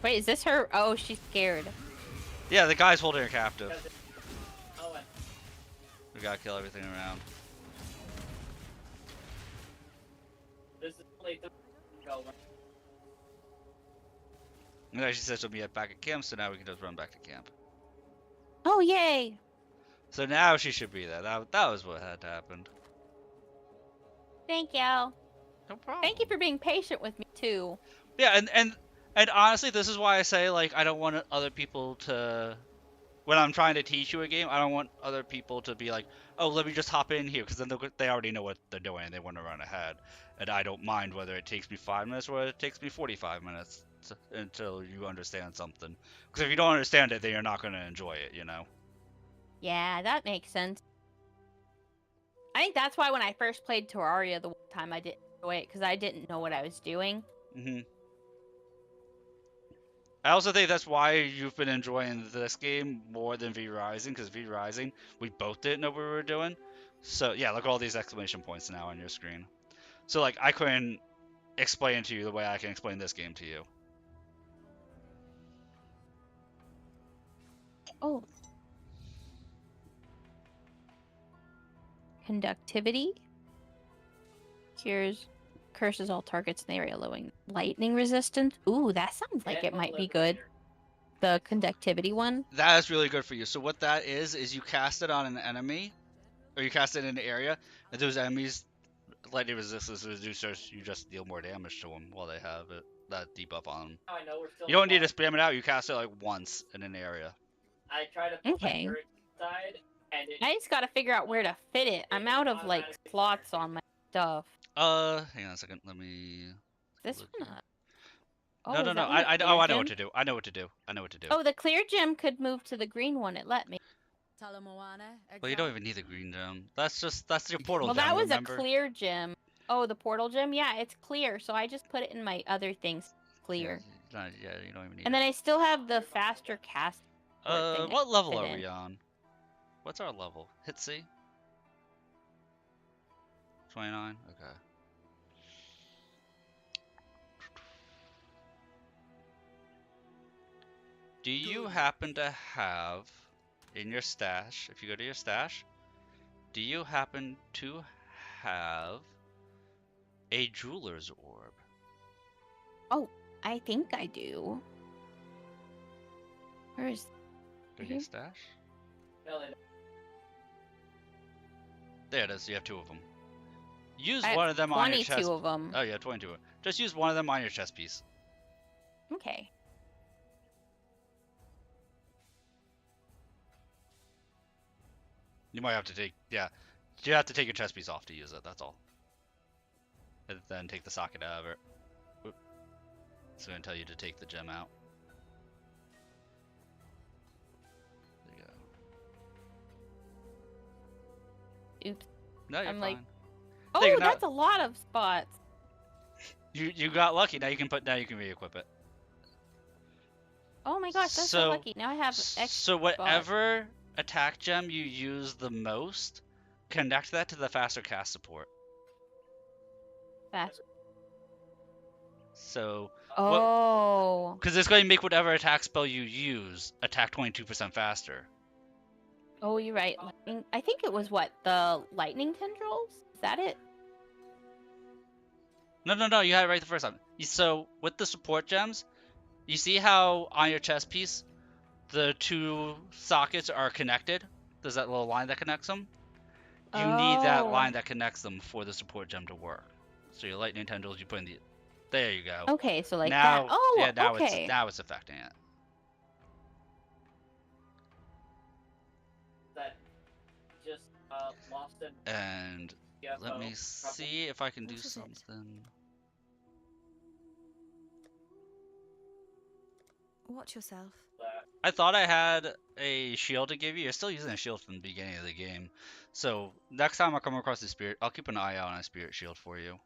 Speaker 1: Wait, is this her? Oh, she's scared.
Speaker 2: Yeah, the guy's holding her captive.
Speaker 3: Because it- oh, and
Speaker 2: We gotta kill everything around.
Speaker 3: this is only 3 go.
Speaker 2: And then she said she'll be back at camp, so now we can just run back to camp.
Speaker 1: Oh, yay.
Speaker 2: So now she should be there. That was what had happened.
Speaker 1: Thank you.
Speaker 2: No problem.
Speaker 1: Thank you for being patient with me, too.
Speaker 2: Yeah, and honestly, this is why I say, like, I don't want other people to, when I'm trying to teach you a game, I don't want other people to be like, oh, let me just hop in here, because then they already know what they're doing and they want to run ahead. And I don't mind whether it takes me 5 minutes or it takes me 45 minutes until you understand something. Because if you don't understand it, then you're not going to enjoy it, you know?
Speaker 1: Yeah, that makes sense. I think that's why when I first played Terraria the one time I didn't enjoy it, because I didn't know what I was doing.
Speaker 2: Mm-hmm. I also think that's why you've been enjoying this game more than V Rising, because V Rising, we both didn't know what we were doing. So, yeah, look at all these exclamation points now on your screen. So, like, I couldn't explain to you the way I can explain this game to you.
Speaker 1: Oh. Conductivity. Curses all targets in the area, lowering lightning resistance. Ooh, that sounds like it might be good. The conductivity one.
Speaker 2: That is really good for you. So what that is you cast it on an enemy, or you cast it in an area, and those enemies, lightning resistance reducers, you just deal more damage to them while they have it, that debuff on them.
Speaker 3: Now I know we're still.
Speaker 2: You don't need to spam it out, you cast it like once in an area.
Speaker 3: I try to put
Speaker 1: Okay.
Speaker 3: my turret side, and it.
Speaker 1: I just gotta figure out where to fit it. I'm out of like slots on my stuff.
Speaker 2: Hang on a second, let me...
Speaker 1: This
Speaker 2: look
Speaker 1: one.
Speaker 2: here.
Speaker 1: Oh,
Speaker 2: No,
Speaker 1: is
Speaker 2: no,
Speaker 1: that
Speaker 2: no,
Speaker 1: one a
Speaker 2: I
Speaker 1: clear
Speaker 2: know what
Speaker 1: gem?
Speaker 2: to do. I know what to do. I know what to do.
Speaker 1: Oh, the clear gem could move to the green one. It let me.
Speaker 2: Well, you don't even need the green gem. That's your portal
Speaker 1: Well,
Speaker 2: gem,
Speaker 1: that was
Speaker 2: remember?
Speaker 1: a clear gem. Oh, the portal gem? Yeah, it's clear. So I just put it in my other things clear.
Speaker 2: Yeah, you don't even need
Speaker 1: And
Speaker 2: it.
Speaker 1: then I still have the faster cast. thing I
Speaker 2: What level
Speaker 1: fit
Speaker 2: are
Speaker 1: in.
Speaker 2: we on? What's our level? Hit C? 29? Okay. Do you happen to have in your stash, if you go to your stash, do you happen to have a jeweler's orb?
Speaker 1: Oh, I think I do. Where is?
Speaker 2: Go to your stash?
Speaker 3: No, they don't.
Speaker 2: There it is. You have 2 of them. Use
Speaker 1: I
Speaker 2: one
Speaker 1: have
Speaker 2: of them on your
Speaker 1: 22
Speaker 2: chest.
Speaker 1: of them.
Speaker 2: Oh yeah, 22. Just use one of them on your chest piece.
Speaker 1: Okay.
Speaker 2: You might have to take, yeah. You have to take your chest piece off to use it, that's all. And then take the socket out of it. Oop. It's going to tell you to take the gem out. There you go.
Speaker 1: Oops.
Speaker 2: No, you're
Speaker 1: I'm
Speaker 2: fine.
Speaker 1: like- Oh,
Speaker 2: Take it out.
Speaker 1: that's a lot of spots.
Speaker 2: You got lucky. Now you can re-equip it.
Speaker 1: Oh my gosh, that's so lucky. Now I have extra
Speaker 2: So whatever attack gem you use the most, connect that to the faster cast support.
Speaker 1: fast.
Speaker 2: So,
Speaker 1: Oh.
Speaker 2: because it's going to make whatever attack spell you use attack 22% faster.
Speaker 1: Oh, you're right. Lightning. I think it was what? The lightning tendrils? Is that it?
Speaker 2: No, you had it right the first time. So with the support gems, you see how on your chest piece, the 2 sockets are connected? There's that little line that connects them? You need that
Speaker 1: Oh.
Speaker 2: line that connects them for the support gem to work. So your lightning tendrils, you put in the... There you go.
Speaker 1: Okay, so like
Speaker 2: now,
Speaker 1: that. Oh,
Speaker 2: yeah, now
Speaker 1: okay.
Speaker 2: it's affecting it.
Speaker 3: That just lost an
Speaker 2: And
Speaker 3: UFO.
Speaker 2: let me see if I can do
Speaker 5: What is it?
Speaker 2: something.
Speaker 5: Watch yourself.
Speaker 2: I thought I had a shield to give you. You're still using a shield from the beginning of the game. So next time I come across a spirit, I'll keep an eye out on a spirit shield for you.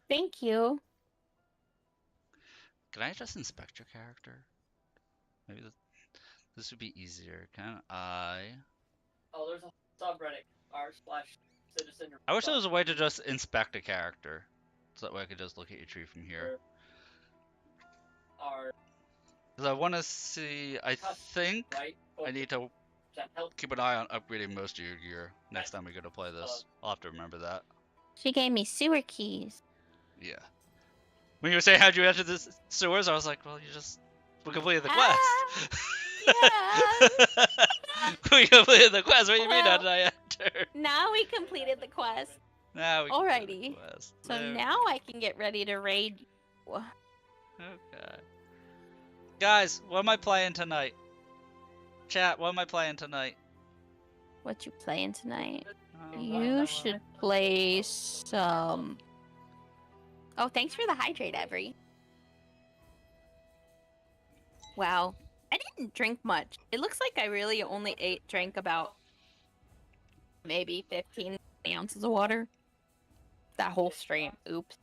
Speaker 1: Thank you.
Speaker 2: Can I just inspect your character? Maybe this would be easier. Can I?
Speaker 3: Oh, there's a subreddit r/citizen.
Speaker 2: I wish there was a way to just inspect a character. So that way I could just look at your tree from here.
Speaker 3: R
Speaker 2: Because I want to see, I think
Speaker 3: right.
Speaker 2: I need to
Speaker 3: That help.
Speaker 2: keep an eye on upgrading most of your gear next time we go to play this. I'll have to remember that.
Speaker 1: She gave me sewer keys.
Speaker 2: Yeah. When you were saying how'd you enter the sewers, I was like, well, we completed the quest.
Speaker 1: Yeah.
Speaker 2: We completed the quest. What do you mean, how
Speaker 1: Well,
Speaker 2: did I enter?
Speaker 1: Now we completed the quest.
Speaker 2: Now we completed the
Speaker 1: Alrighty.
Speaker 2: quest.
Speaker 1: So
Speaker 2: There we
Speaker 1: now I can get ready to raid you.
Speaker 2: Okay. Guys, what am I playing tonight? Chat, what am I playing tonight?
Speaker 1: What you playing tonight?
Speaker 2: Oh,
Speaker 1: You should play some... Oh, thanks for the hydrate, Every. Wow. I didn't drink much. It looks like I really only drank about maybe 15 ounces of water. That whole stream. Oops.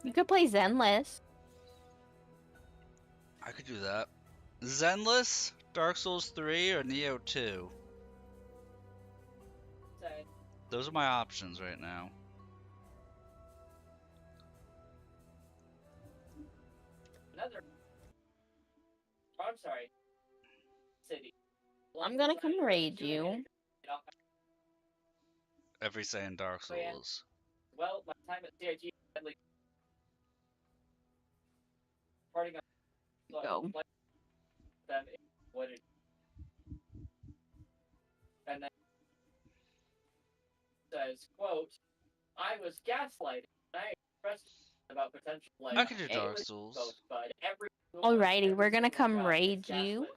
Speaker 1: You could play Zenless.
Speaker 2: I could do that. Zenless, Dark Souls 3, or Neo 2? Those are my options right now.
Speaker 3: Another. Oh, I'm sorry. City.
Speaker 1: I'm gonna come raid you.
Speaker 2: Every saying Dark Souls.
Speaker 3: Well, my time at CIG like parting up.
Speaker 1: Go.
Speaker 3: Them what it and then says, quote, I was gaslighted and I expressed about potential like
Speaker 2: I could do
Speaker 3: it
Speaker 2: Dark
Speaker 3: was
Speaker 2: Souls.
Speaker 3: both, but
Speaker 1: Alrighty, we're gonna come raid you.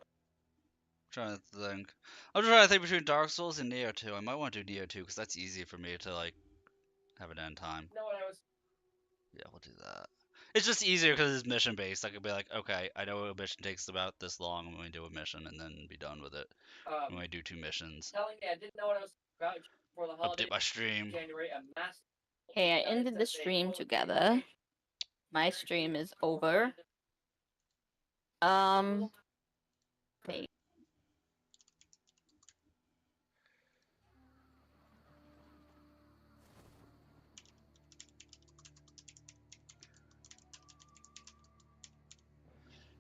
Speaker 2: Trying to think. I'm trying to think between Dark Souls and Neo 2. I might want to do Neo 2 because that's easy for me to like have an end time.
Speaker 3: You know what I was
Speaker 2: Yeah, we'll do that. It's just easier because it's mission based. I could be like, okay, I know a mission takes about this long. I'm going to do a mission and then be done with it. I'm going to do 2 missions.
Speaker 3: telling me I didn't know what I was about for the holiday.
Speaker 2: Update my stream.
Speaker 3: January, a mass.
Speaker 1: Hey, I ended the stream together. My stream is over. Wait.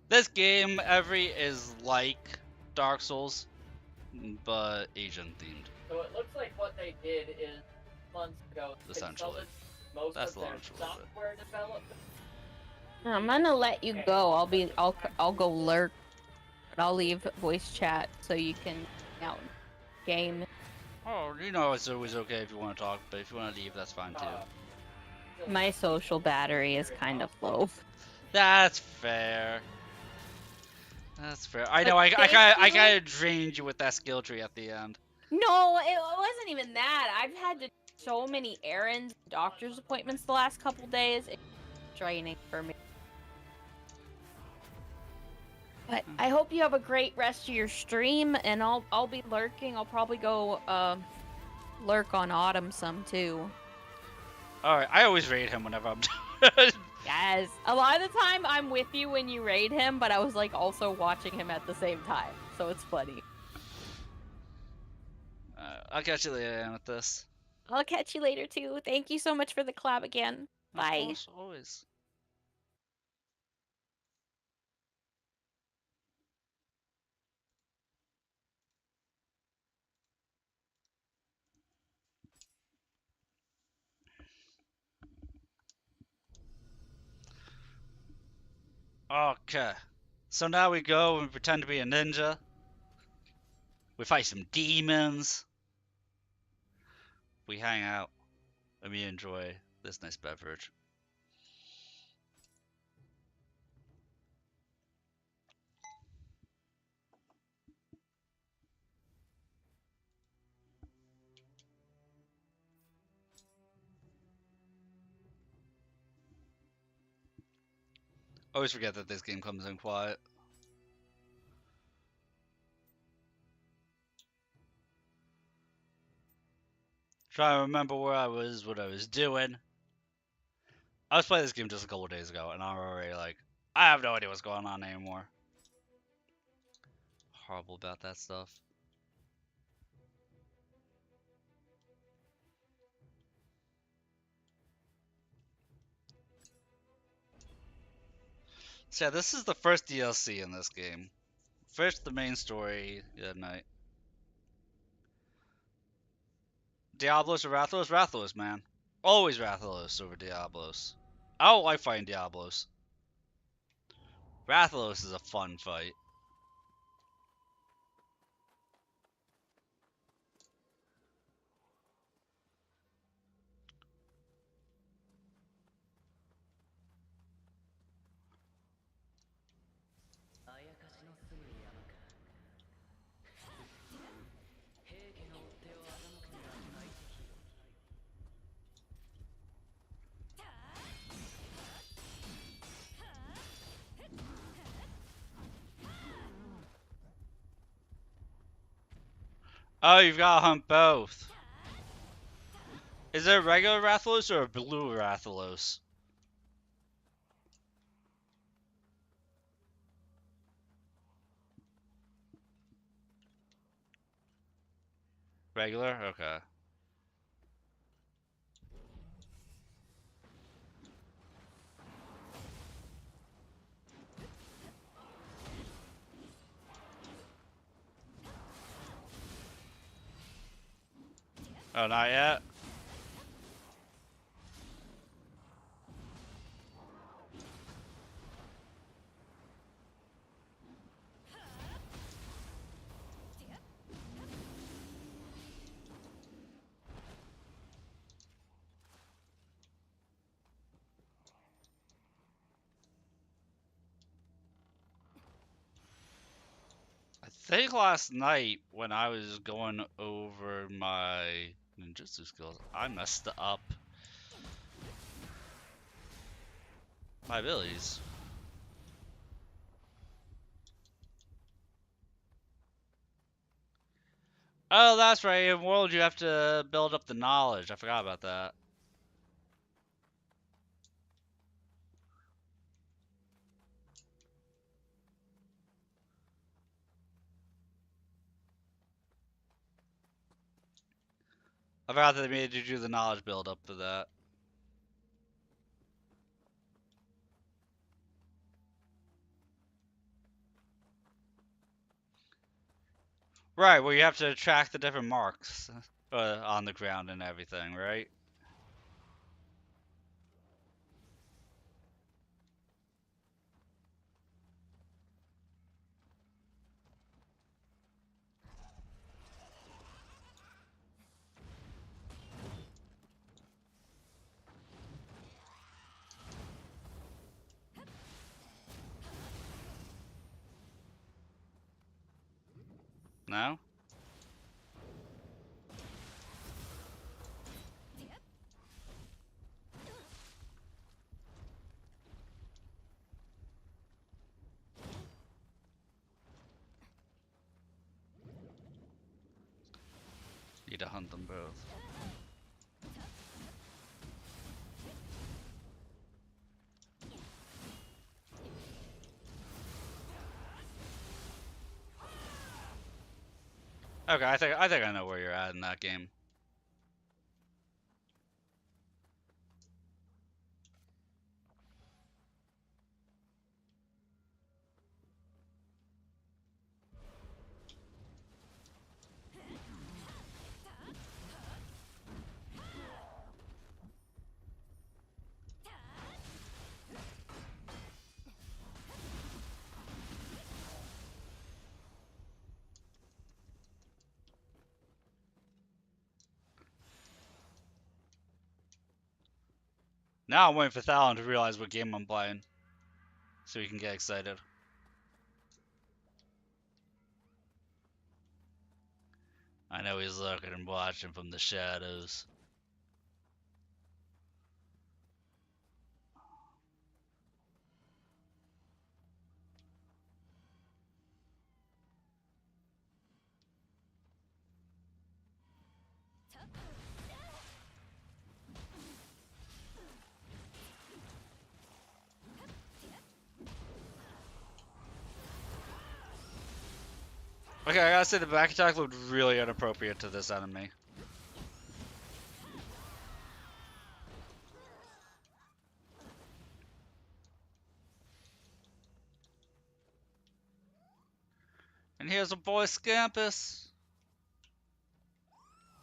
Speaker 2: This game, is like Dark Souls, but Asian themed.
Speaker 3: So it looks like what they did is months ago. they
Speaker 2: Essentially.
Speaker 3: consulted most
Speaker 2: That's
Speaker 3: of
Speaker 2: the
Speaker 3: their
Speaker 2: long short of it.
Speaker 3: software development.
Speaker 1: I'm gonna let you go. I'll go lurk. But I'll leave voice chat so you can out game.
Speaker 2: Oh, you know it's always okay if you want to talk, but if you want to leave, that's fine too.
Speaker 1: My social battery is kind of low.
Speaker 2: That's fair. That's fair. I know.
Speaker 1: But
Speaker 2: I
Speaker 1: thank
Speaker 2: kind
Speaker 1: you.
Speaker 2: of drained you with that skill tree at the end.
Speaker 1: No, it wasn't even that. I've had to do so many errands, doctor's appointments the last couple days. It's draining for me. But I hope you have a great rest of your stream, and I'll be lurking. I'll probably go lurk on Autumn some too.
Speaker 2: All right. I always raid him whenever I'm done.
Speaker 1: Yes, a lot of the time I'm with you when you raid him, but I was like also watching him at the same time, so it's funny.
Speaker 2: I'll catch you later, Amethyst.
Speaker 1: I'll catch you later too. Thank you so much for the collab again. Bye.
Speaker 2: Of course, always. Okay. So now we go and pretend to be a ninja. We fight some demons. We hang out. And we enjoy this nice beverage. always forget that this game comes in quiet. Trying to remember where I was, what I was doing. I was playing this game just a couple days ago, and I'm already like, I have no idea what's going on anymore. Horrible about that stuff. So yeah, this is the first DLC in this game. First, the main story at night. Diablos or Rathalos? Rathalos, man. Always Rathalos over Diablos. I don't like fighting Diablos. Rathalos is a fun fight. Oh, you've got to hunt both. Is there a regular Rathalos or a blue Rathalos? Regular? Okay. Oh, not yet? I think last night when I was going over my ninjutsu skills, I messed up my abilities. Oh, that's right. In World, you have to build up the knowledge. I forgot about that. I forgot that they made you do the knowledge build up for that. Right, well, you have to track the different marks on the ground and everything, right? No? Need to hunt them both. Okay, I think I know where you're at in that game. Now I'm waiting for Thalon to realize what game I'm playing, so he can get excited. I know he's looking and watching from the shadows. Okay, I gotta say the back attack looked really inappropriate to this enemy. And here's a boy Scampus.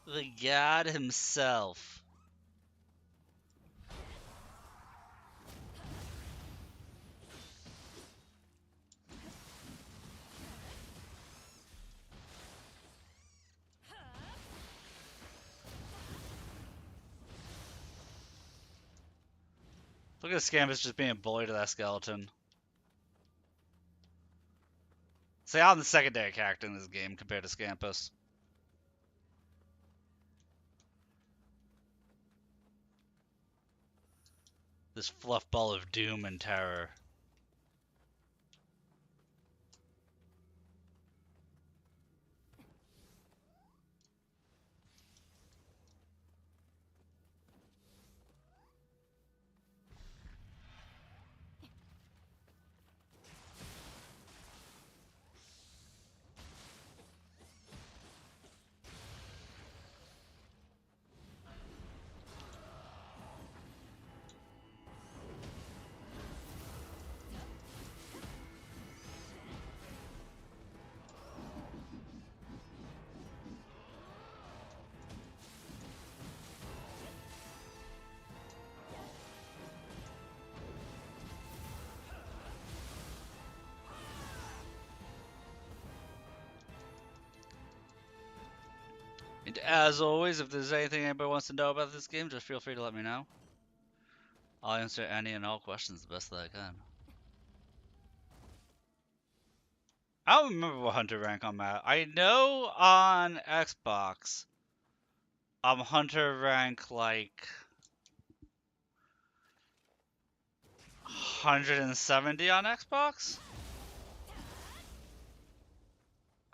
Speaker 2: The god himself. Look at Scampus just being bullied to that skeleton. See, I'm the secondary character in this game compared to Scampus. This fluff ball of doom and terror. And as always, if there's anything anybody wants to know about this game, just feel free to let me know. I'll answer any and all questions the best that I can. I don't remember what hunter rank I'm at. I know on Xbox, I'm hunter rank like 170 on Xbox.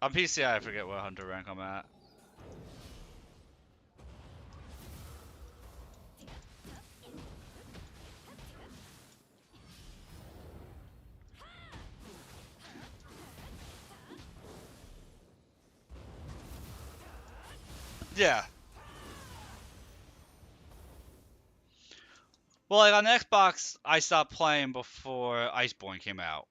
Speaker 2: On PC, I forget what hunter rank I'm at. Yeah. Well, like on Xbox, I stopped playing before Iceborne came out.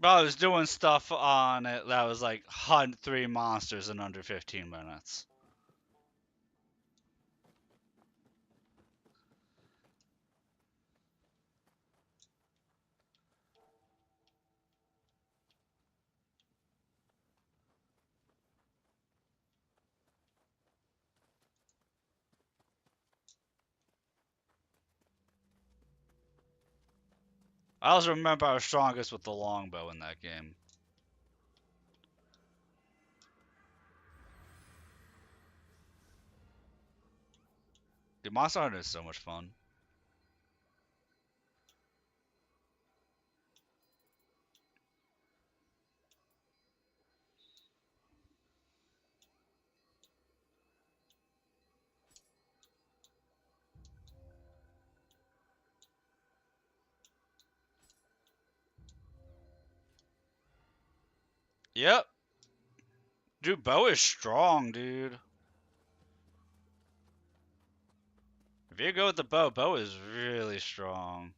Speaker 2: But I was doing stuff on it that was like hunt 3 monsters in under 15 minutes. I also remember I was strongest with the longbow in that game. Dude, Monster Hunter is so much fun. Yep. Dude, bow is strong, dude. If you go with the bow, bow is really strong.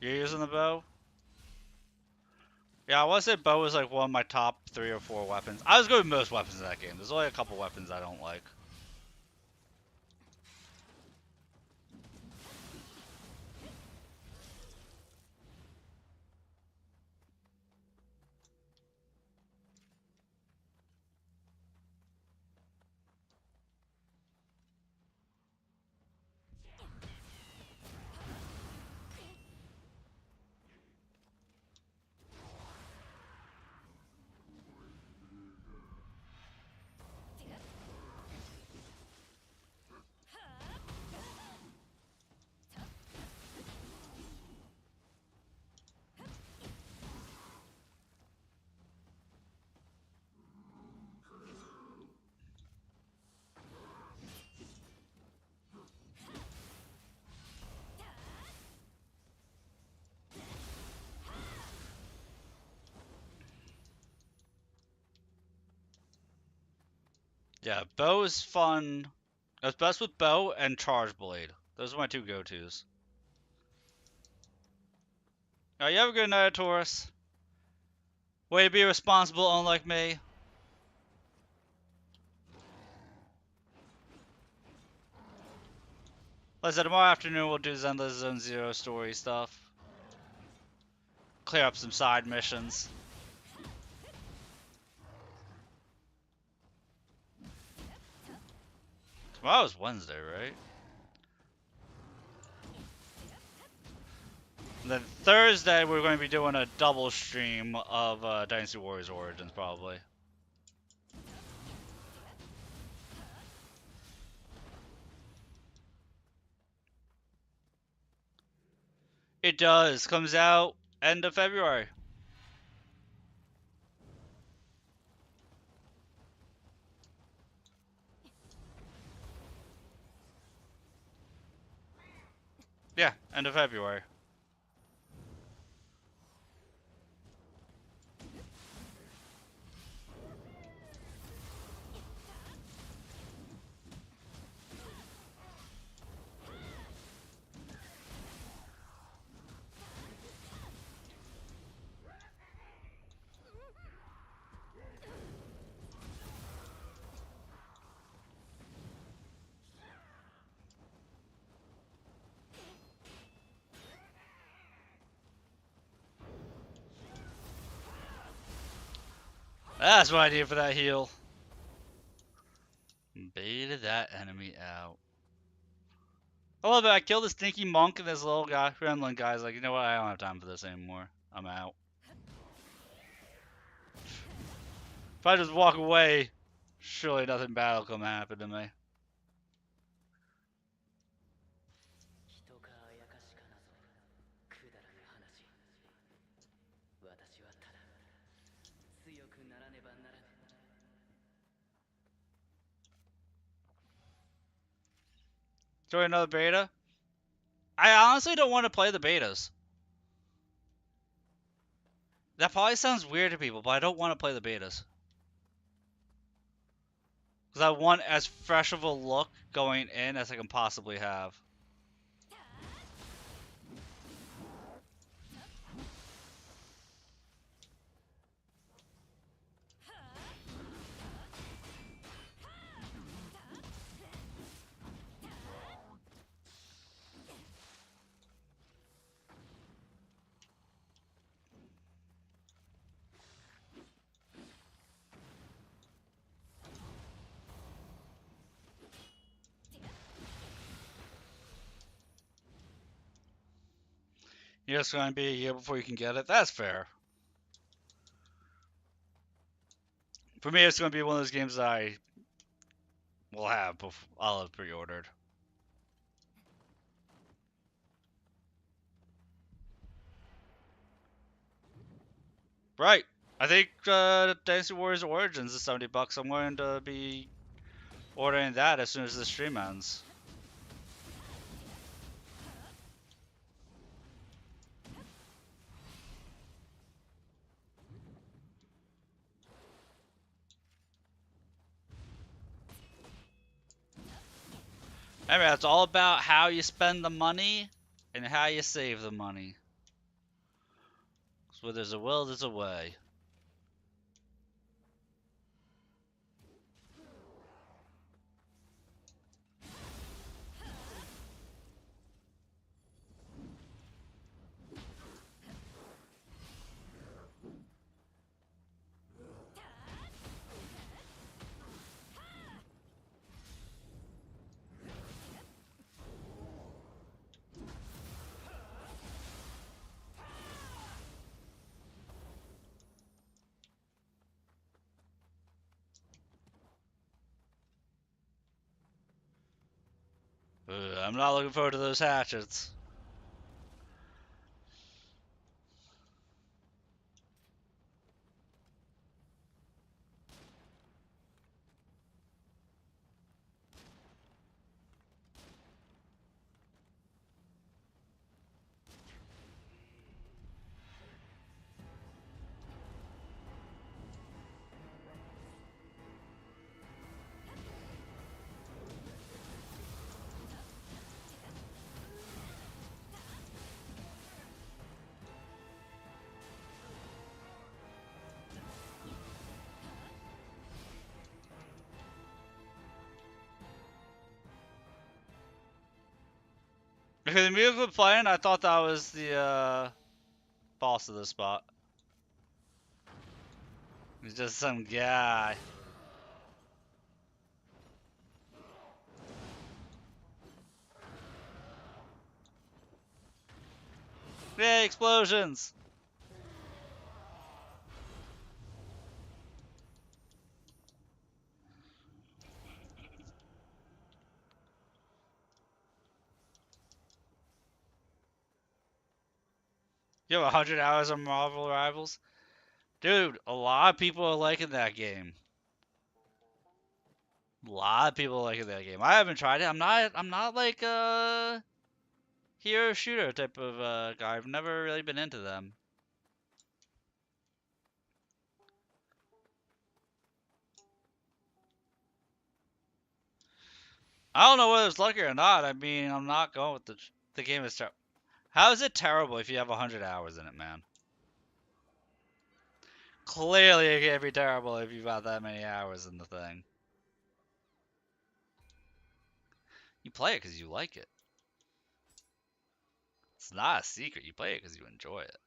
Speaker 2: You're using the bow? Yeah, I want to say bow is like one of my top 3 or 4 weapons. I was good with most weapons in that game. There's only a couple weapons I don't like. Yeah, bow is fun. It's best with bow and charge blade. Those are my two go-tos. Alright, you have a good night, Taurus. Way to be responsible, unlike me. Like I said, tomorrow afternoon we'll do Zenless Zone Zero story stuff. Clear up some side missions. Tomorrow's Wednesday, right? And then Thursday we're going to be doing a double stream of Dynasty Warriors Origins, probably. It does. Comes out end of February. Yeah, end of February. That's what I need for that heal. Baited that enemy out. I love it. I killed this stinky monk and this little guy, gremlin guy's like, you know what? I don't have time for this anymore. I'm out. If I just walk away, surely nothing bad will come happen to me. Join another beta? I honestly don't want to play the betas. That probably sounds weird to people, but I don't want to play the betas. Because I want as fresh of a look going in as I can possibly have. You're just going to be a year before you can get it? That's fair. For me, it's going to be one of those games that I will have. I'll have pre-ordered. Right. I think Dynasty Warriors Origins is $70. I'm going to be ordering that as soon as the stream ends. I mean, it's all about how you spend the money and how you save the money. 'Cause where there's a will, there's a way. I'm not looking forward to those hatchets. Because the music was playing, I thought that was the boss of the spot. He's just some guy. Yay, explosions! You have 100 hours on Marvel Rivals? Dude, a lot of people are liking that game. A lot of people are liking that game. I haven't tried it. I'm not like a hero shooter type of guy. I've never really been into them. I don't know whether it's lucky or not. I mean, I'm not going with the game is terrible. How is it terrible if you have 100 hours in it, man? Clearly it can't be terrible if you've got that many hours in the thing. You play it because you like it. It's not a secret. You play it because you enjoy it.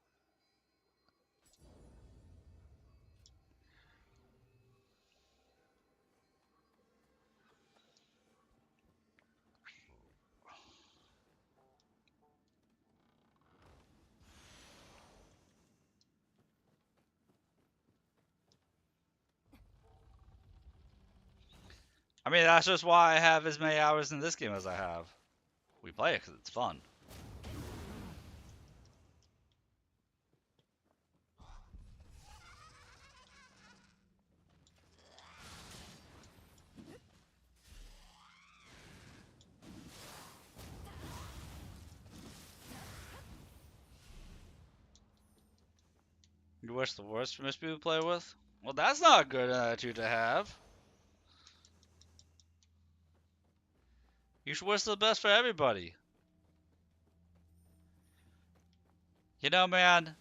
Speaker 2: I mean, that's just why I have as many hours in this game as I have. We play it because it's fun. You wish the worst for most people to play with? Well, that's not a good attitude to have. You should wish the best for everybody. You know, man,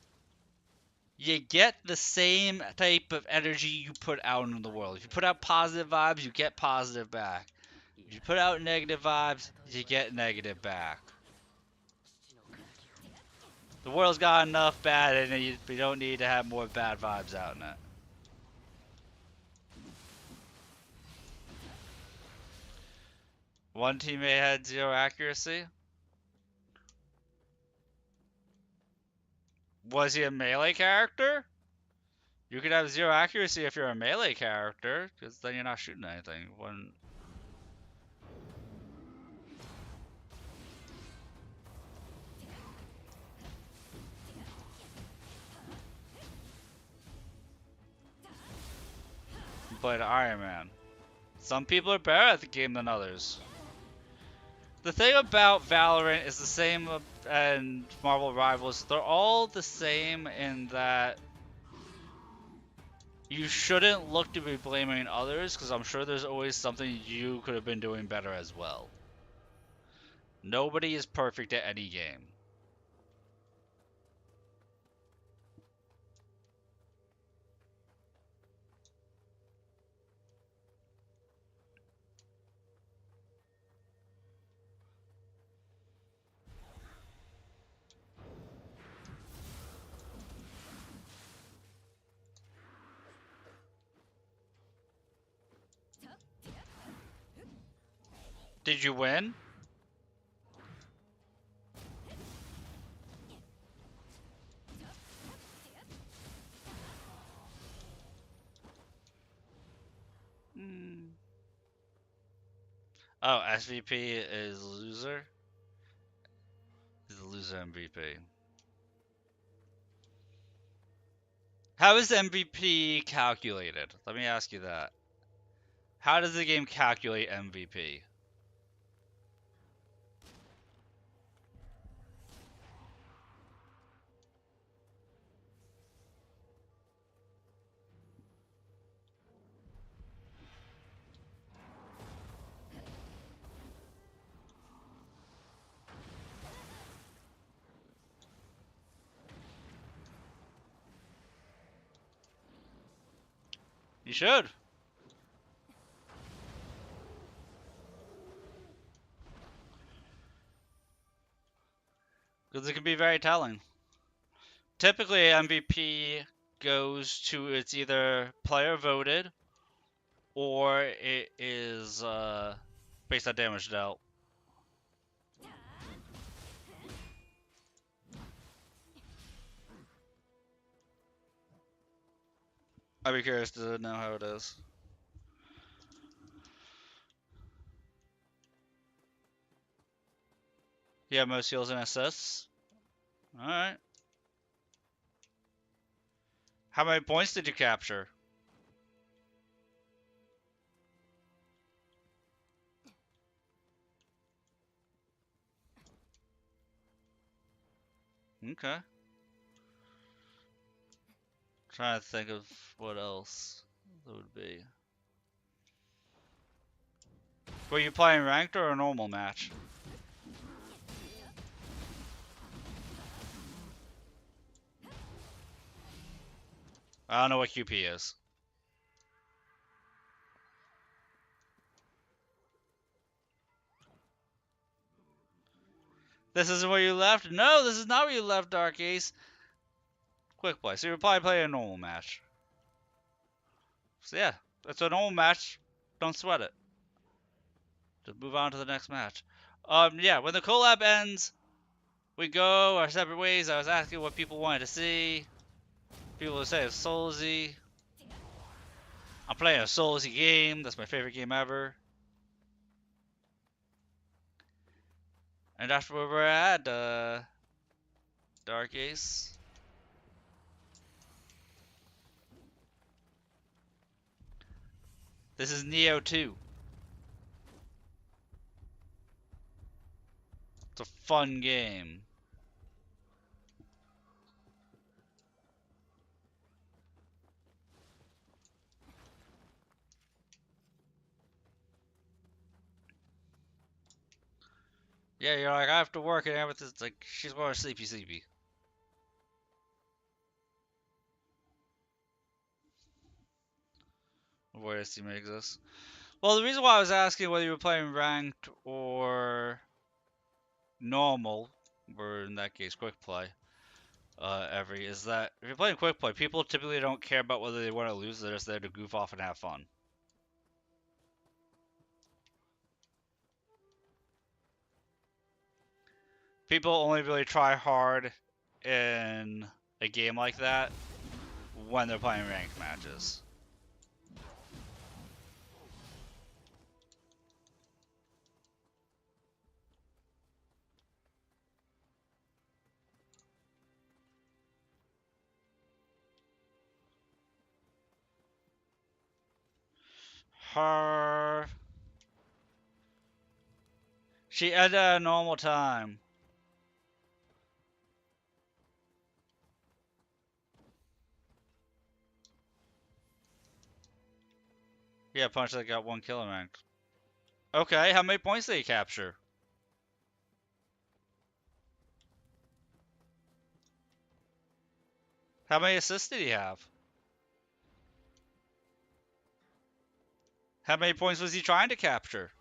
Speaker 2: you get the same type of energy you put out in the world. If you put out positive vibes, you get positive back. If you put out negative vibes, you get negative back. The world's got enough bad in it, we don't need to have more bad vibes out in it. One teammate had 0 accuracy. Was he a melee character? You could have 0 accuracy if you're a melee character, because then you're not shooting anything. When you played Iron Man. Some people are better at the game than others. The thing about Valorant is the same and Marvel Rivals. They're all the same in that you shouldn't look to be blaming others, because I'm sure there's always something you could have been doing better as well. Nobody is perfect at any game. Did you win? Oh, SVP is loser? He's the loser MVP. How is MVP calculated? Let me ask you that. How does the game calculate MVP? You should. Because it can be very telling. Typically, MVP goes to it's either player voted or it is based on damage dealt. I'd be curious to know how it is. Yeah, most heals and assists. Alright. How many points did you capture? Okay. Trying to think of what else that would be. Were you playing ranked or a normal match? I don't know what QP is. This isn't where you left? No, this is not where you left, Dark Ace. Quick play. So you're probably playing a normal match. So yeah, it's a normal match. Don't sweat it. Just move on to the next match. Yeah, when the collab ends, we go our separate ways. I was asking what people wanted to see. People would say it's Soulsy. I'm playing a Soulsy game. That's my favorite game ever. And that's where we're at, Dark Ace. This is Neo 2. It's a fun game. Yeah, you're like, I have to work and everything. It's like, she's going sleepy sleepy. Where does team exist? Well, the reason why I was asking whether you were playing ranked or normal, or in that case, quick play, is that if you're playing quick play, people typically don't care about whether they win or lose. They're just there to goof off and have fun. People only really try hard in a game like that when they're playing ranked matches. Her. She ended at a normal time. Yeah, Punch that got 1 kill in ranked. Okay, how many points did he capture? How many assists did he have? How many points was he trying to capture?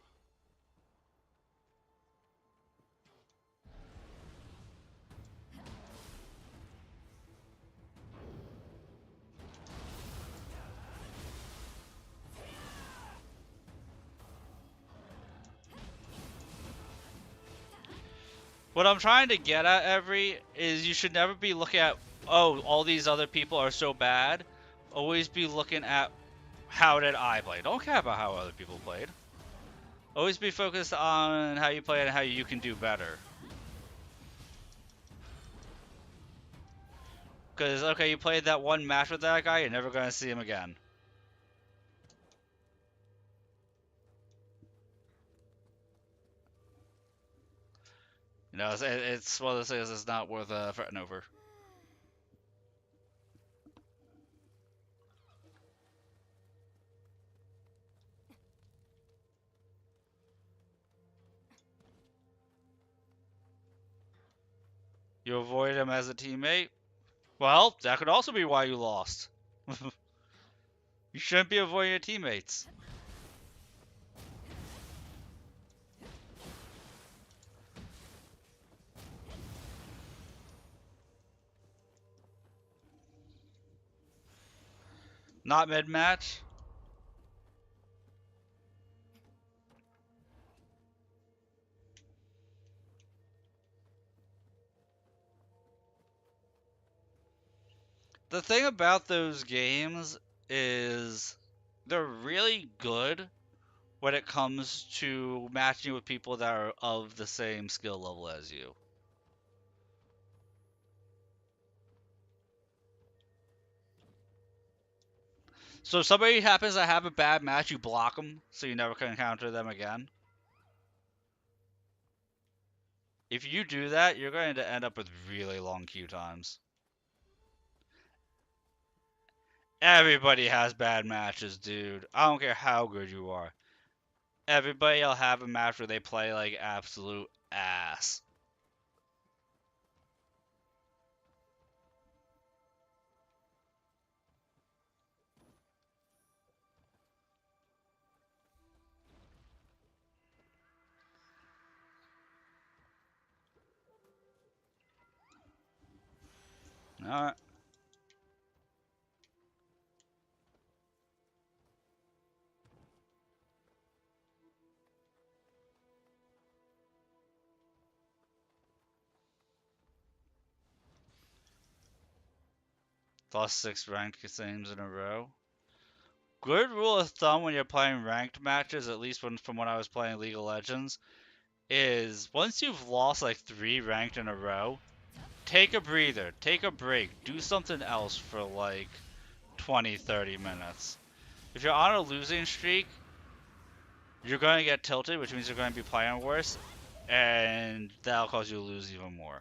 Speaker 2: What I'm trying to get at, is you should never be looking at, oh, all these other people are so bad. Always be looking at, how did I play? Don't care about how other people played. Always be focused on how you play and how you can do better. Because, okay, you played that one match with that guy, you're never going to see him again. You know, it's one of those things that's not worth fretting over. You avoid him as a teammate? Well, that could also be why you lost. You shouldn't be avoiding your teammates. Not mid-match? The thing about those games is they're really good when it comes to matching with people that are of the same skill level as you. So if somebody happens to have a bad match, you block them so you never can encounter them again. If you do that, you're going to end up with really long queue times. Everybody has bad matches, dude. I don't care how good you are. Everybody will have a match where they play like absolute ass. Alright. Lost 6 ranked games in a row. Good rule of thumb when you're playing ranked matches, at least from when I was playing League of Legends, is once you've lost like 3 ranked in a row, take a breather, take a break, do something else for like 20-30 minutes. If you're on a losing streak, you're going to get tilted, which means you're going to be playing worse, and that'll cause you to lose even more.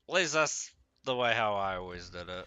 Speaker 2: At least that's the way how I always did it.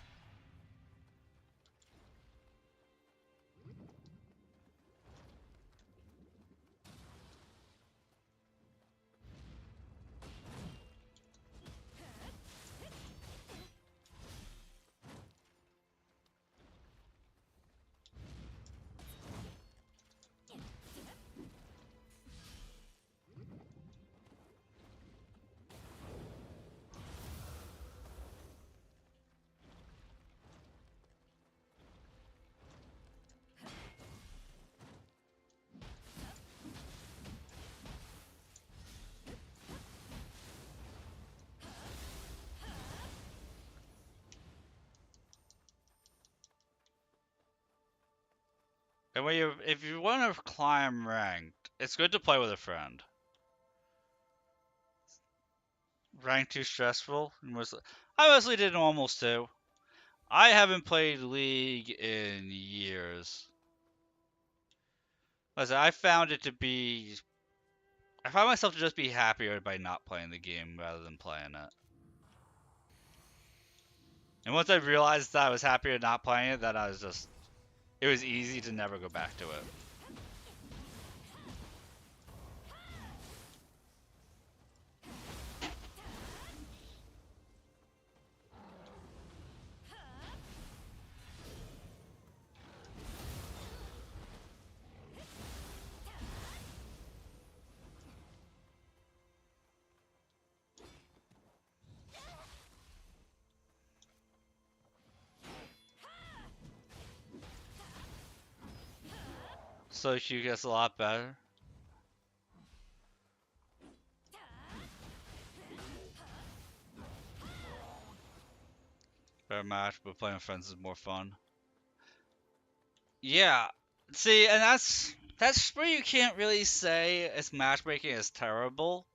Speaker 2: And if you want to climb ranked, it's good to play with a friend. Ranked too stressful? I mostly did normals too. I haven't played League in years. Listen, I found it to be... I find myself to just be happier by not playing the game rather than playing it. And once I realized that I was happier not playing it, that I was just... It was easy to never go back to it. So Q gets a lot better. Better match, but playing with friends is more fun. Yeah, see, and that's where you can't really say its matchmaking is terrible,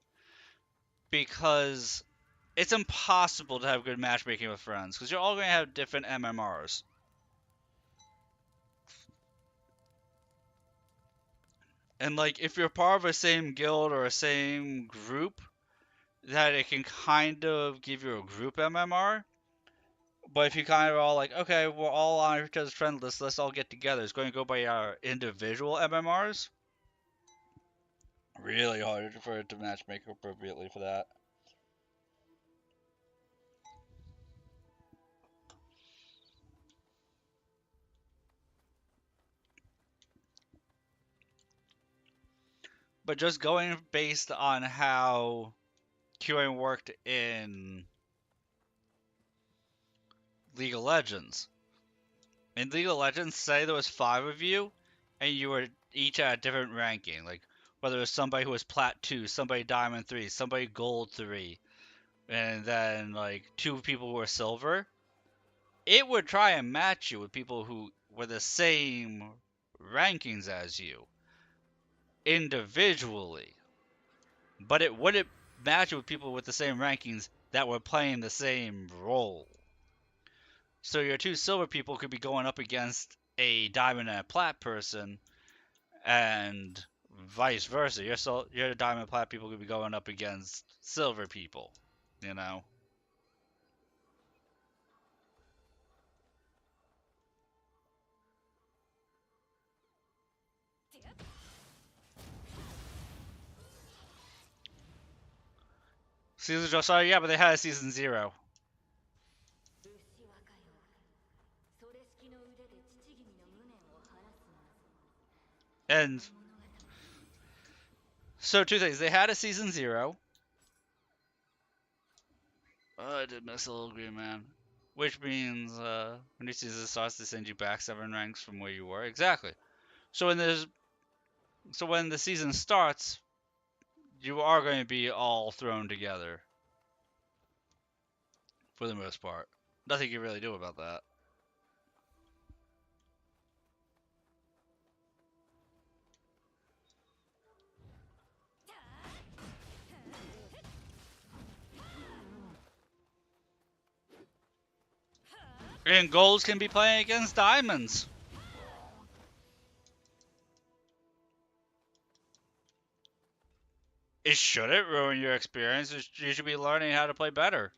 Speaker 2: because it's impossible to have good matchmaking with friends because you're all going to have different MMRs. And like if you're part of a same guild or a same group, that it can kind of give you a group MMR. But if you kind of all like, okay, we're all on each other's friend list, let's all get together. It's going to go by our individual MMRs. Really hard for it to matchmake appropriately for that. But just going based on how queuing worked in League of Legends. In League of Legends, say there was 5 of you, and you were each at a different ranking. Like, whether it was somebody who was Plat 2, somebody Diamond 3, somebody Gold 3, and then, like, 2 people who were Silver. It would try and match you with people who were the same rankings as you, individually. But it wouldn't match with people with the same rankings that were playing the same role. So your 2 silver people could be going up against a diamond and a plat person, and vice versa. Your diamond and plat people could be going up against silver people, you know? Season sorry, yeah, but they had a season 0. And so 2 things. They had a season 0. Oh, I did miss a little green man. Which means when your season starts, they send you back 7 ranks from where you were. Exactly. So when the season starts, you are going to be all thrown together. For the most part. Nothing you can really do about that. And golds can be playing against diamonds. It shouldn't ruin your experience. You should be learning how to play better.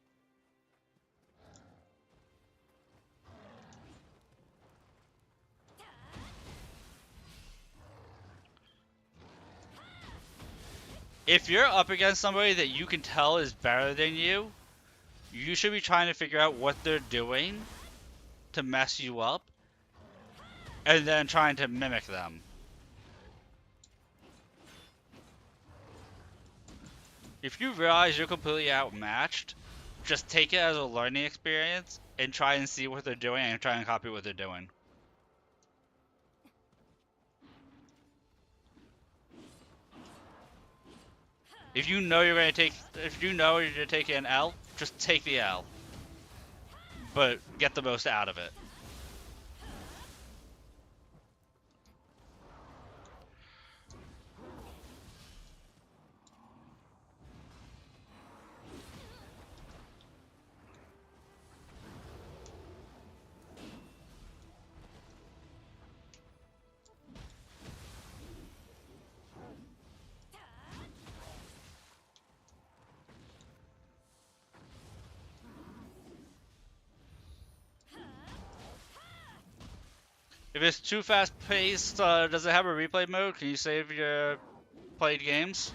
Speaker 2: If you're up against somebody that you can tell is better than you, you should be trying to figure out what they're doing to mess you up, and then trying to mimic them. If you realize you're completely outmatched, just take it as a learning experience and try and see what they're doing and try and copy what they're doing. If you know you're going to take an L, just take the L. But get the most out of it. If it's too fast paced, does it have a replay mode? Can you save your played games?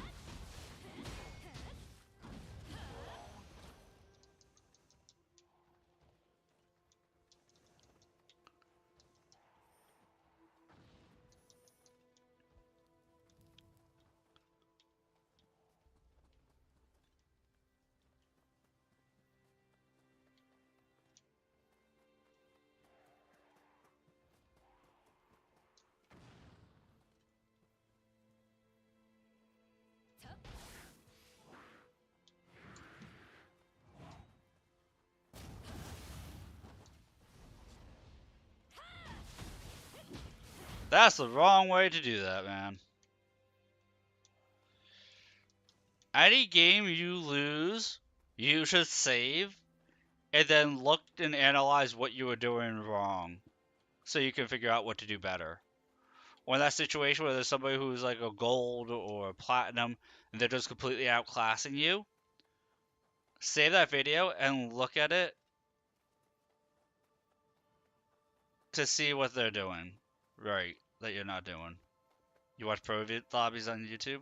Speaker 2: That's the wrong way to do that, man. Any game you lose you should save and then look and analyze what you were doing wrong so you can figure out what to do better. Or in that situation where there's somebody who's like a gold or a platinum and they're just completely outclassing you, save that video and look at it to see what they're doing right that you're not doing. You watch pro lobbies on YouTube?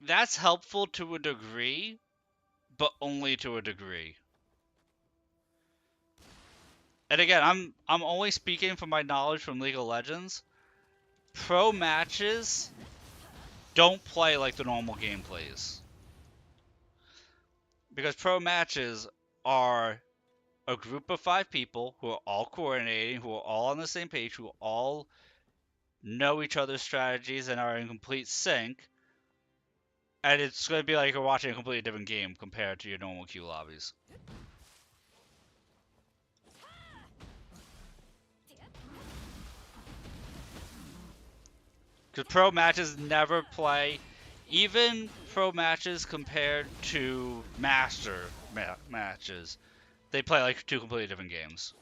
Speaker 2: That's helpful to a degree, but only to a degree. And again, I'm only speaking from my knowledge from League of Legends. Pro matches don't play like the normal game plays. Because pro matches are a group of 5 people who are all coordinating, who are all on the same page, who all know each other's strategies and are in complete sync. And it's going to be like you're watching a completely different game compared to your normal queue lobbies. Because pro matches never play, even pro matches compared to master matches, they play like 2 completely different games.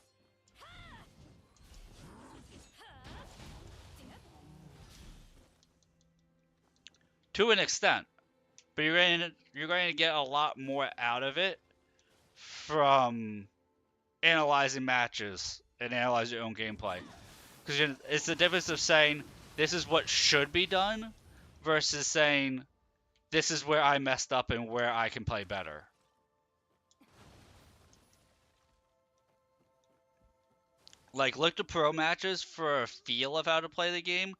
Speaker 2: To an extent, but you're going to get a lot more out of it from analyzing matches and analyze your own gameplay. Because it's the difference of saying this is what should be done versus saying this is where I messed up and where I can play better. Like, look to pro matches for a feel of how to play the game,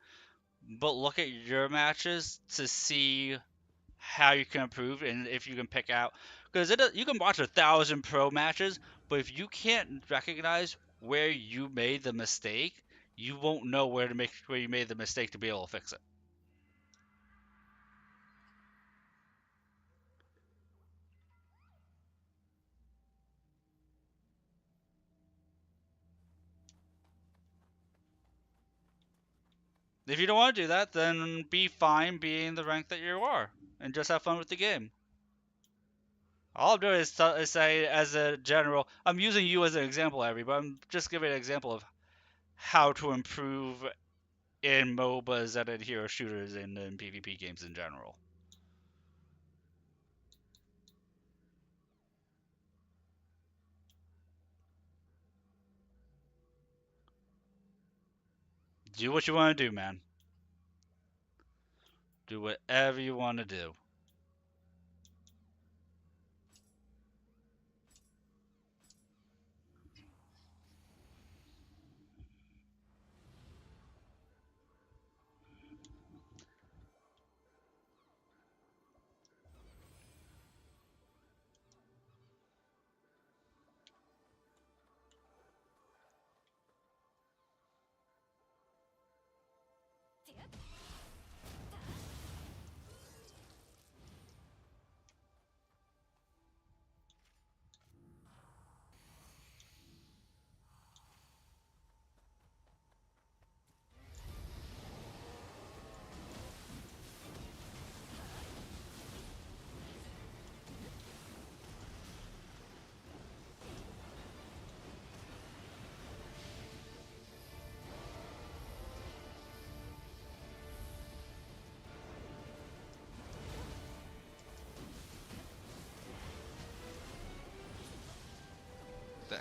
Speaker 2: but look at your matches to see how you can improve and if you can pick out. Because you can watch 1,000 pro matches, but if you can't recognize where you made the mistake, you won't know where you made the mistake to be able to fix it. If you don't want to do that, then be fine being the rank that you are and just have fun with the game. All I'm doing is say, as a general, I'm using you as an example, Abby, but I'm just giving an example of how to improve in MOBAs and in hero shooters and in PvP games in general. Do what you want to do, man. Do whatever you want to do. Dang.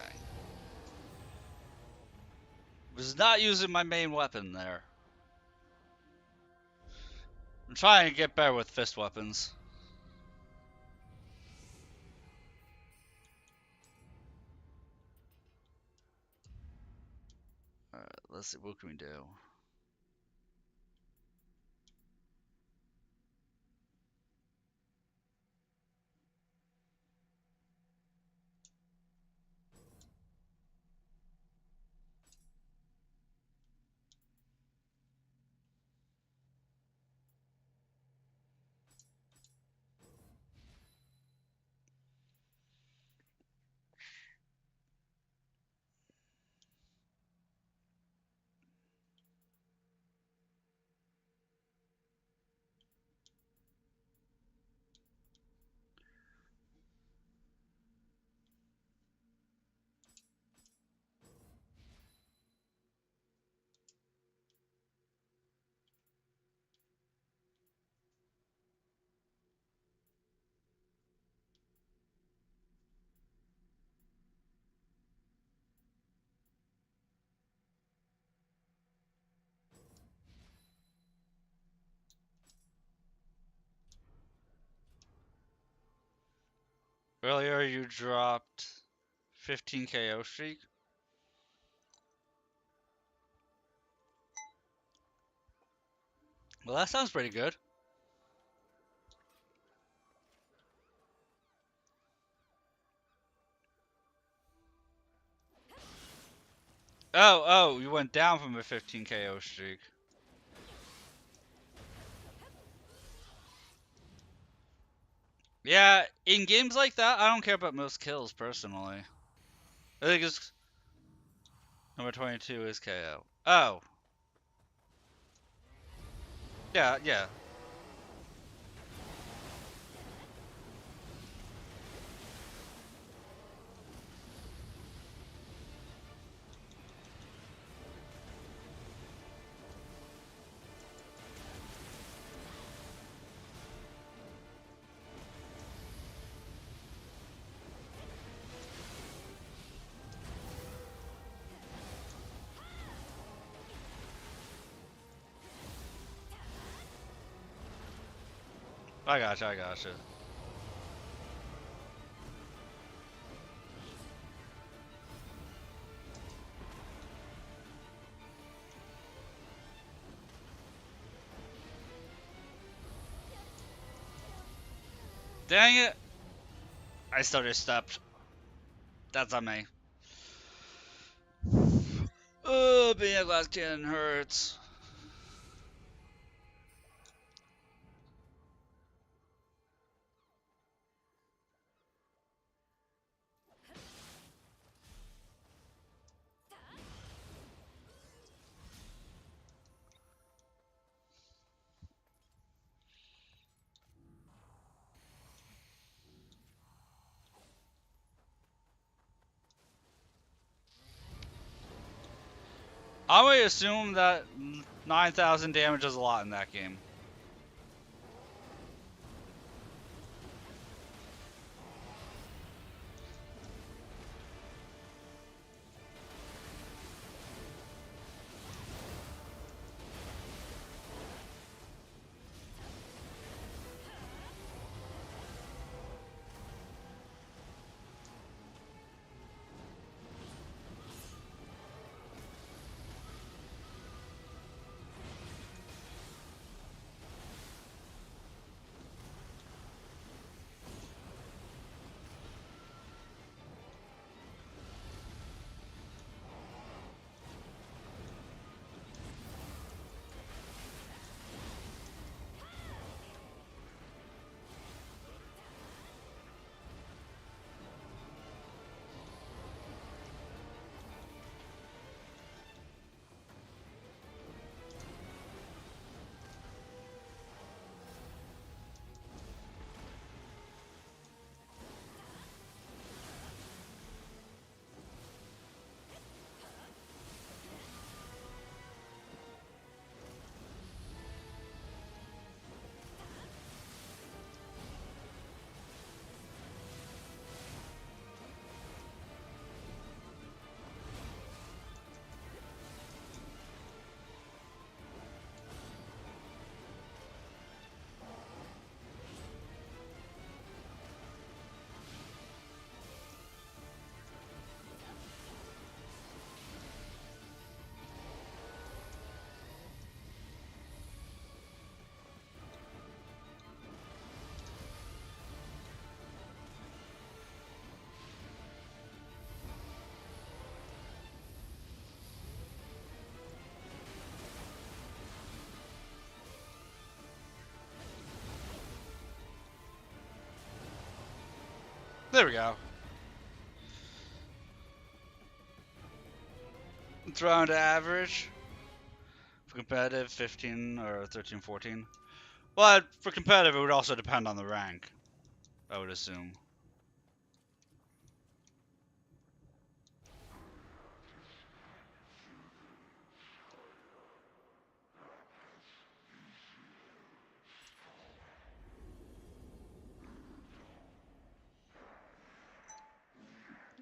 Speaker 2: Was not using my main weapon there. I'm trying to get better with fist weapons. Alright, let's see, what can we do? Earlier you dropped 15 KO streak. Well, that sounds pretty good. Oh, you went down from a 15 KO streak. Yeah, in games like that, I don't care about most kills personally. I think it's number 22 is KO. Oh, yeah. I gotcha. Dang it! I still just stepped. That's on me. Oh, being a glass cannon hurts. I would assume that 9,000 damage is a lot in that game. There we go. It's around average. For competitive, 15 or 13, 14. Well, for competitive, it would also depend on the rank, I would assume.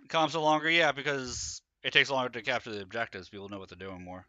Speaker 2: Comps are longer, yeah, because it takes longer to capture the objectives. People know what they're doing more.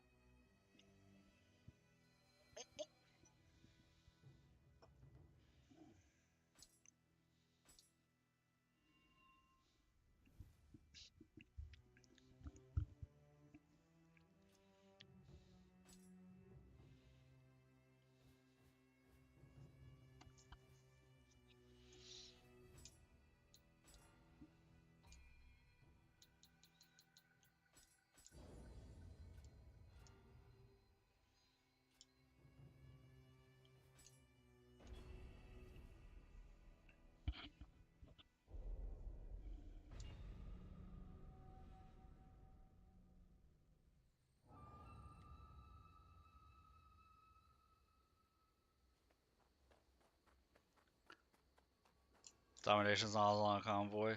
Speaker 2: Domination's not on a convoy.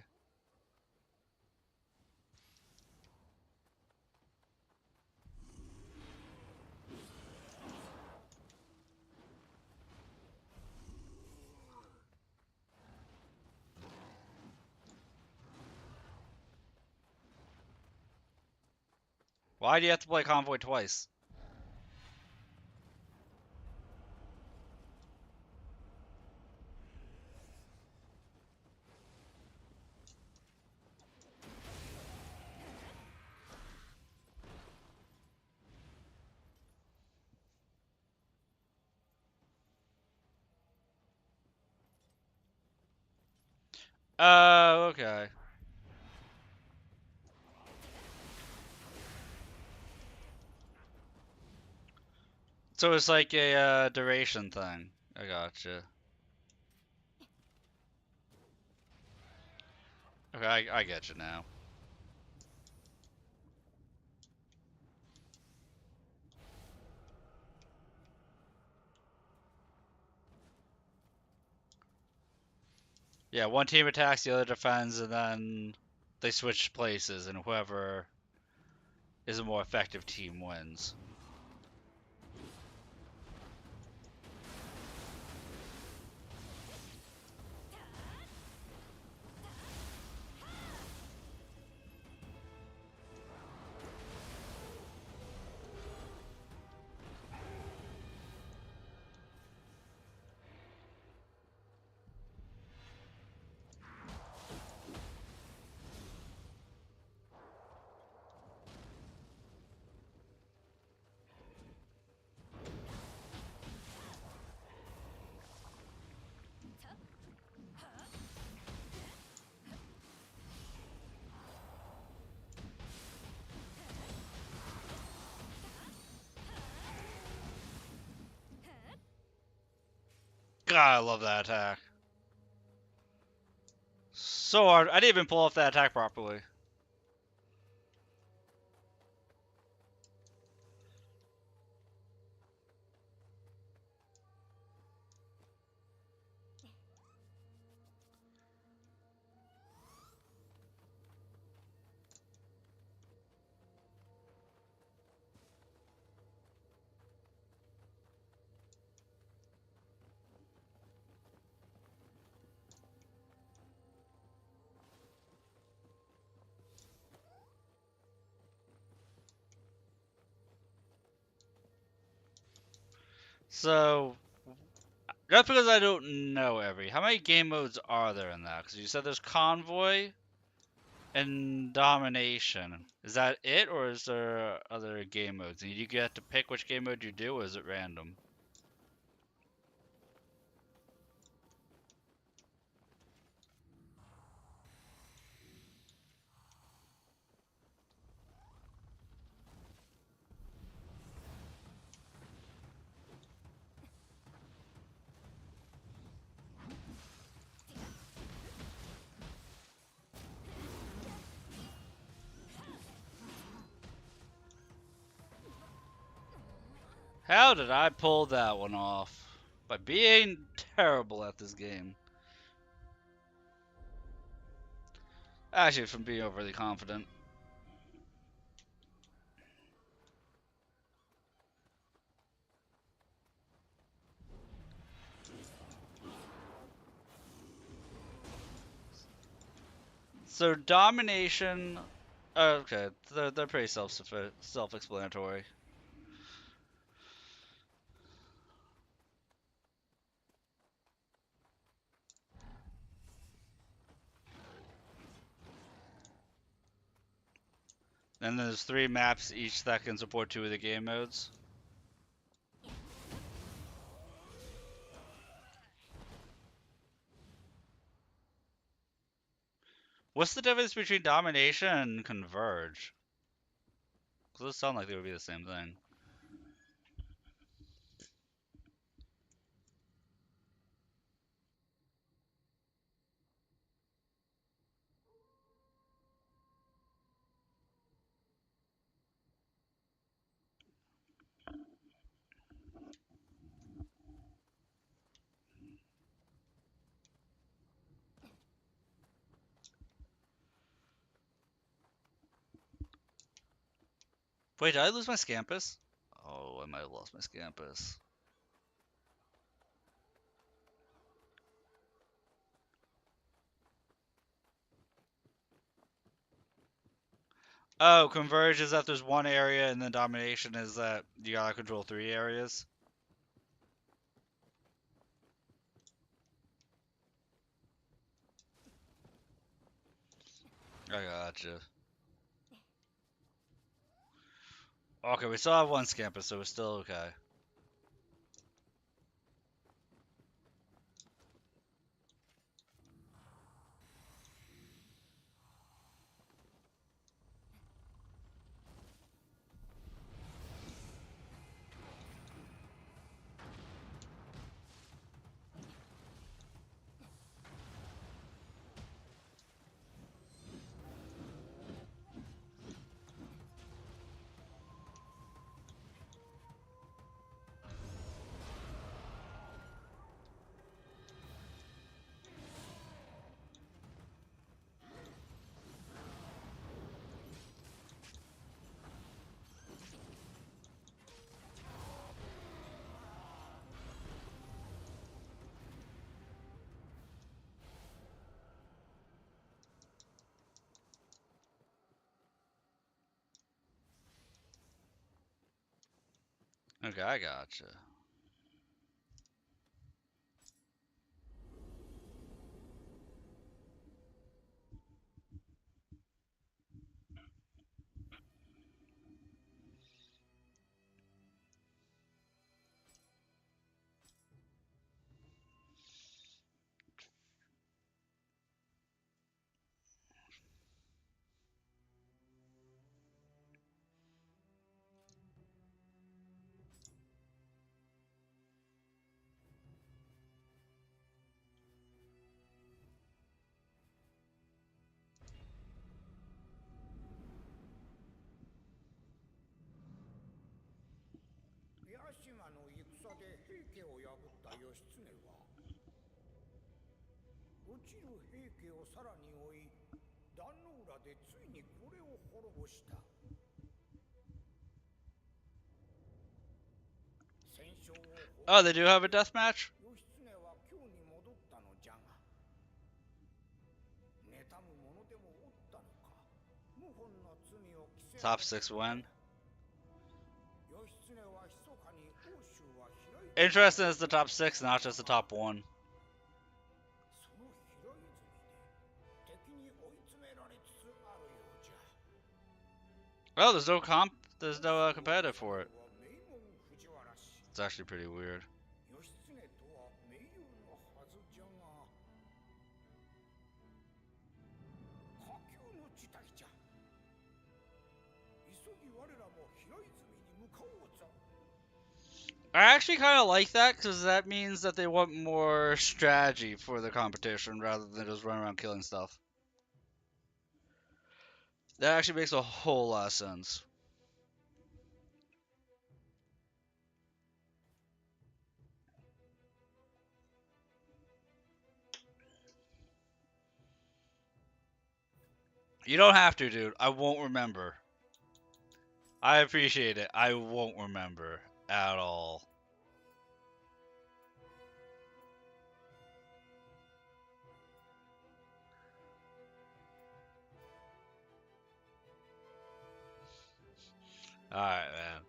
Speaker 2: Why do you have to play convoy twice? Oh, okay. So it's like a duration thing. I gotcha. Okay, I get you now. Yeah, one team attacks, the other defends, and then they switch places, and whoever is a more effective team wins. God, I love that attack. So hard. I didn't even pull off that attack properly. So, just because I don't know how many game modes are there in that? Because you said there's Convoy and Domination. Is that it, or is there other game modes? And you get to pick which game mode you do, or is it random? How did I pull that one off? By being terrible at this game. Actually, from being overly confident. So domination, okay, they're pretty self-explanatory. And there's 3 maps each that can support 2 of the game modes. What's the difference between domination and converge? Because those sound like they would be the same thing. Wait, did I lose my Scampus? Oh, I might have lost my Scampus. Oh, Converge is that there's one area, and then Domination is that you gotta control 3 areas. I gotcha. Okay, we still have one Scampus, so we're still okay. Okay, I gotcha. Oh, they do have a death match? Top 6 win. Interesting is the top 6, not just the top 1. Oh, there's no competitive for it. It's actually pretty weird. I actually kind of like that because that means that they want more strategy for the competition rather than just run around killing stuff. That actually makes a whole lot of sense. You don't have to, dude. I won't remember. I appreciate it. I won't remember at all. Alright, man.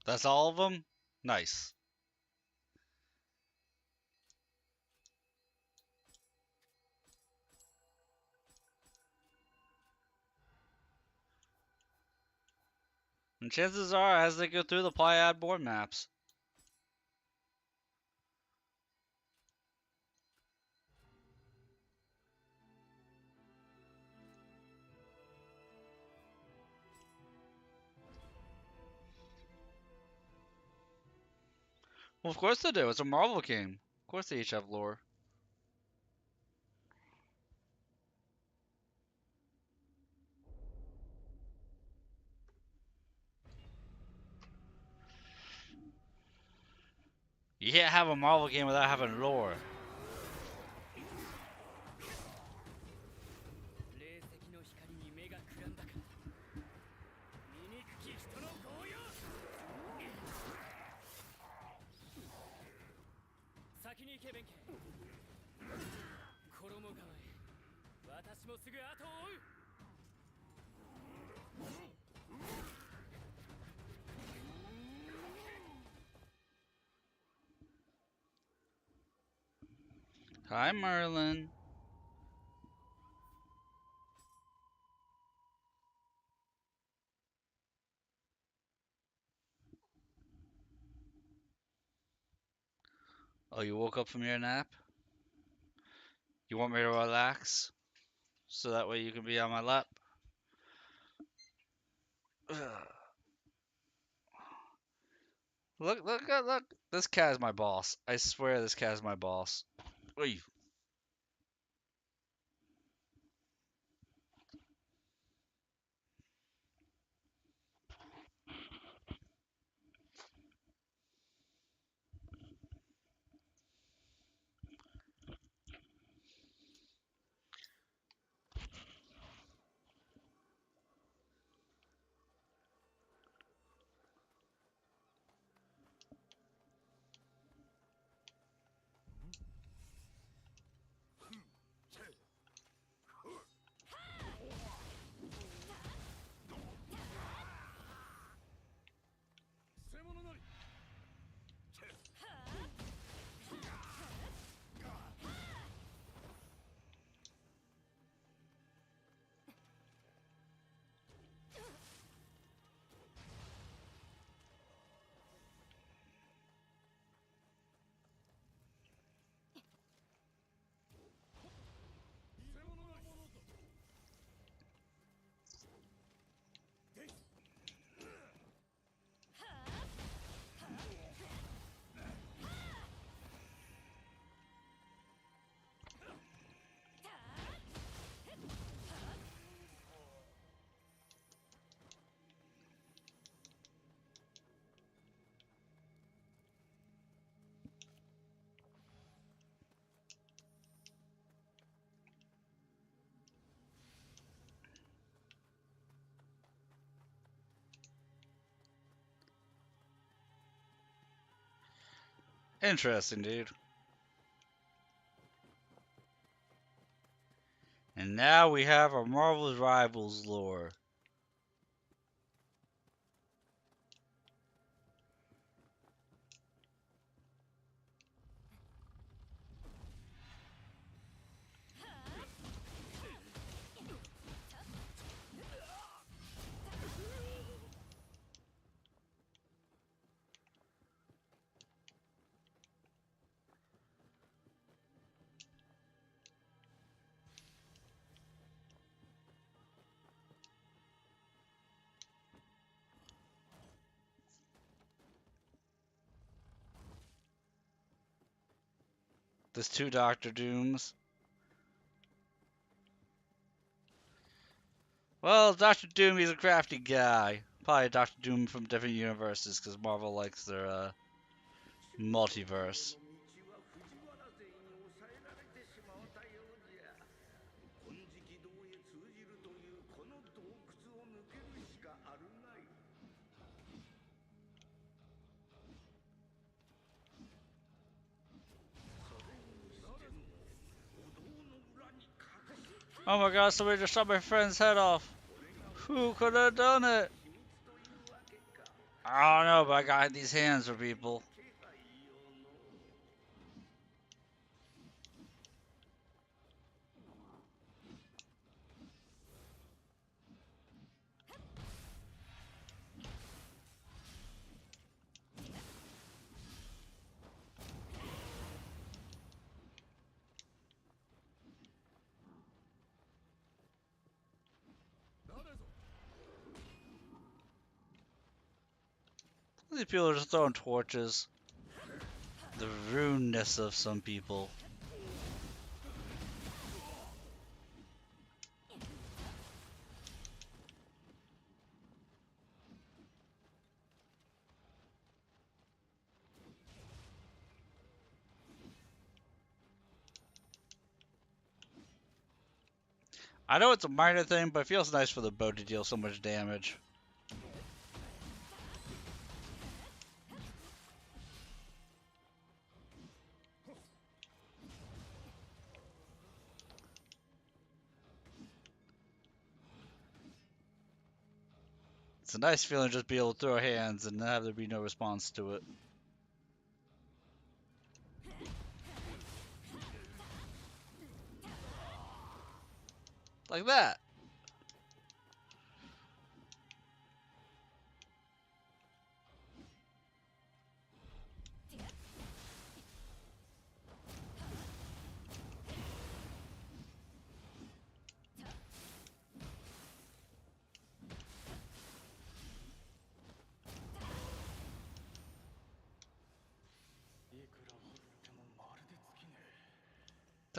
Speaker 2: That's all of them? Nice. And chances are, as they go through, they'll probably add board maps. Well, of course they do. It's a Marvel game. Of course they each have lore. You can't have a Marvel game without having lore. Hi, Merlin. Oh, you woke up from your nap? You want me to relax? So that way you can be on my lap? Ugh. Look, look, look. This cat is my boss. I swear this cat is my boss. Oy. Interesting, dude. And now we have our Marvel's Rivals lore. There's two Doctor Dooms. Well, Doctor Doom, he's a crafty guy. Probably Doctor Doom from different universes, because Marvel likes their multiverse. Oh my god, somebody just shot my friend's head off. Who could have done it? I don't know, but I got these hands for people. These people are just throwing torches. The rudeness of some people. I know it's a minor thing, but it feels nice for the bow to deal so much damage. It's a nice feeling just be able to throw hands and have there be no response to it. Like that.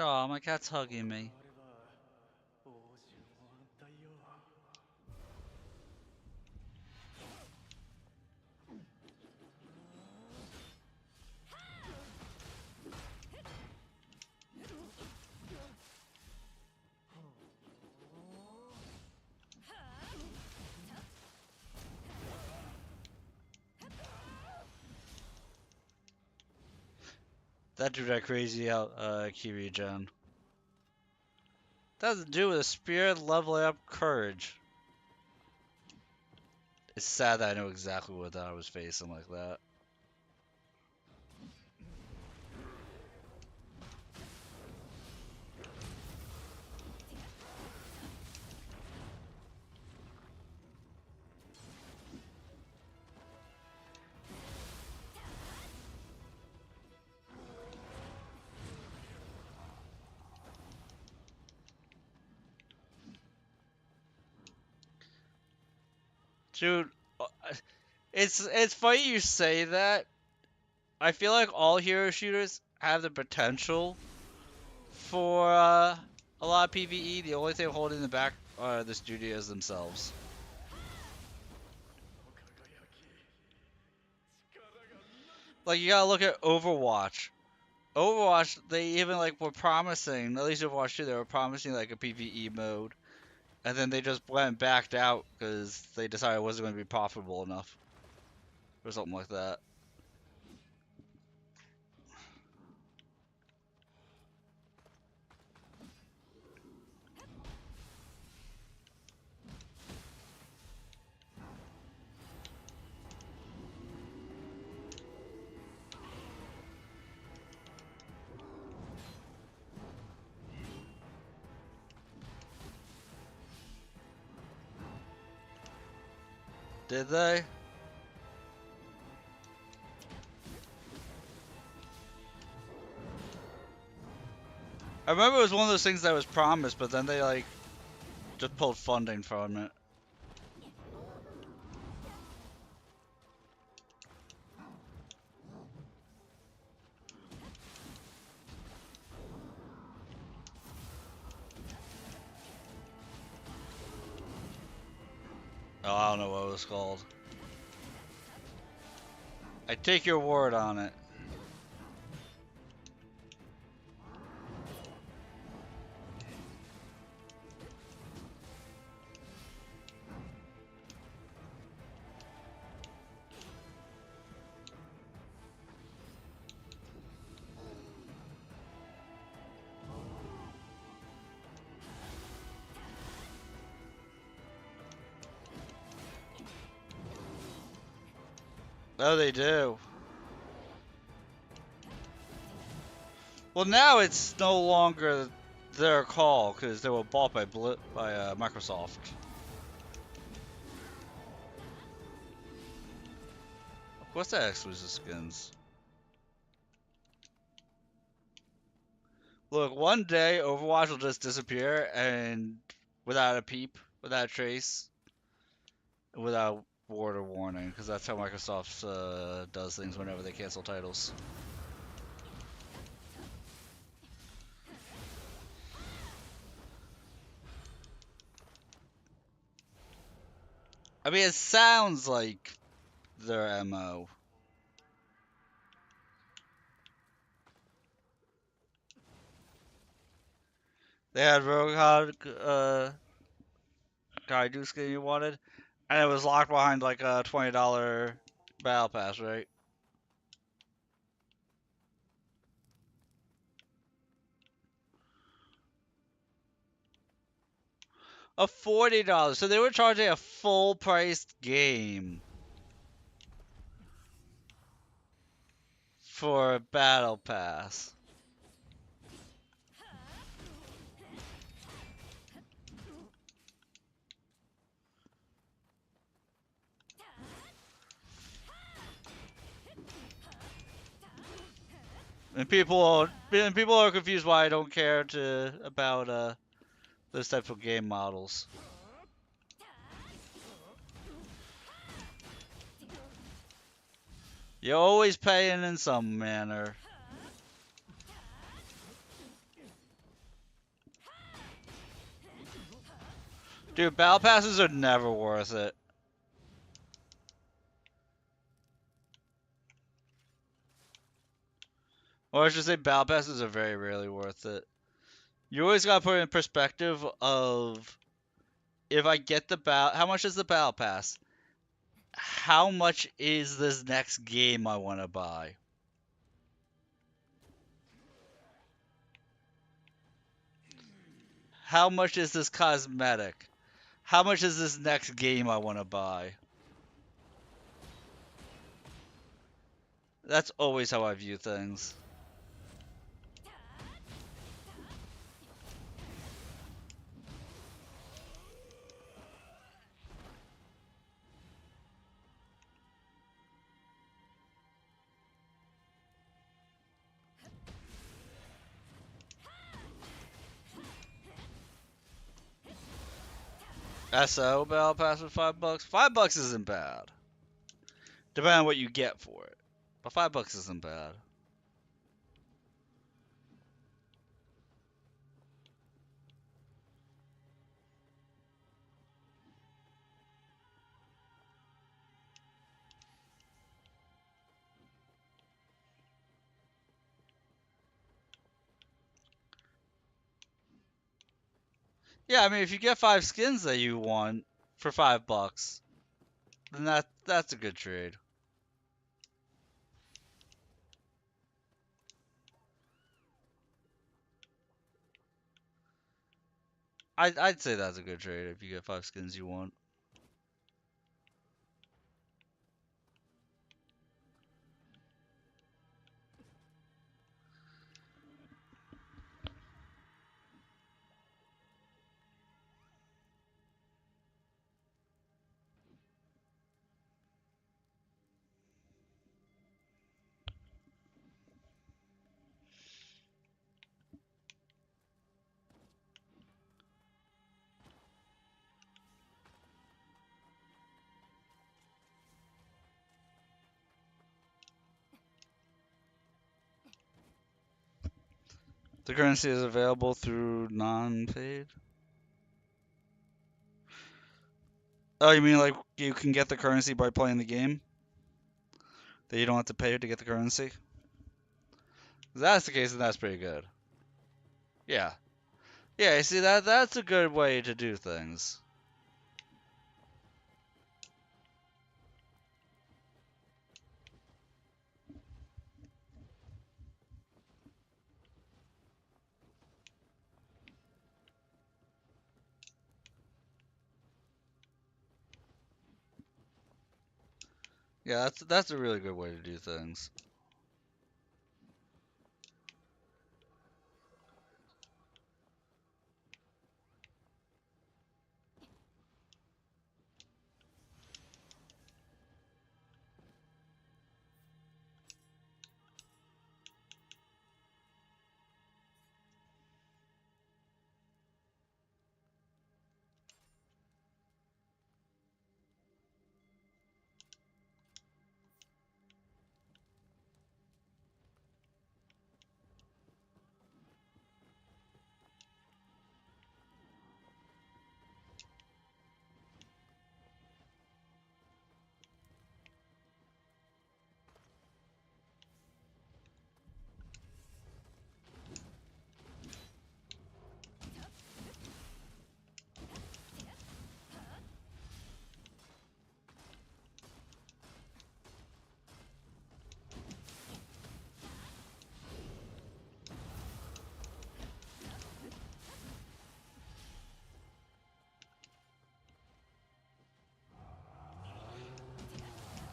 Speaker 2: Oh, my cat's hugging me. That drew that crazy out, Kiri-gen. That has to do with a spirit leveling up courage. It's sad that I know exactly what I was facing like that. Dude, it's funny you say that. I feel like all hero shooters have the potential for a lot of PvE. The only thing holding them back are the studios themselves. Like you gotta look at Overwatch. Overwatch, they even like were promising, at least Overwatch 2, they were promising like a PvE mode, and then they just went backed out because they decided it wasn't going to be profitable enough, or something like that. Did they? I remember it was one of those things that was promised, but then they like just pulled funding from it. Oh, I don't know what it was called. I take your word on it. Oh, they do. Well, now it's no longer their call because they were bought by Microsoft. Of course, that exclusive skins. Look, one day Overwatch will just disappear and without a peep, without a trace, without word or warning, because that's how Microsoft does things whenever they cancel titles. I mean, it sounds like their MO. They had Roadhog, Kaidu skin you wanted, and it was locked behind like a $20 battle pass, right? A $40. So they were charging a full priced game for a battle pass. And people are confused why I don't care about those types of game models. You're always paying in some manner. Dude, battle passes are never worth it. Or I should say battle passes are very rarely worth it. You always gotta put it in perspective of if I get the battle, how much is the battle pass? How much is this next game I want to buy? How much is this cosmetic? How much is this next game I want to buy? That's always how I view things. SO battle pass for $5. $5 isn't bad. Depending on what you get for it. But $5 isn't bad. Yeah, I mean if you get 5 skins that you want for $5, then that's a good trade. I'd say that's a good trade if you get 5 skins you want. The currency is available through non-paid. Oh, you mean like you can get the currency by playing the game? That you don't have to pay to get the currency? If that's the case, then that's pretty good. Yeah. Yeah, you see that's a good way to do things. Yeah, that's a really good way to do things.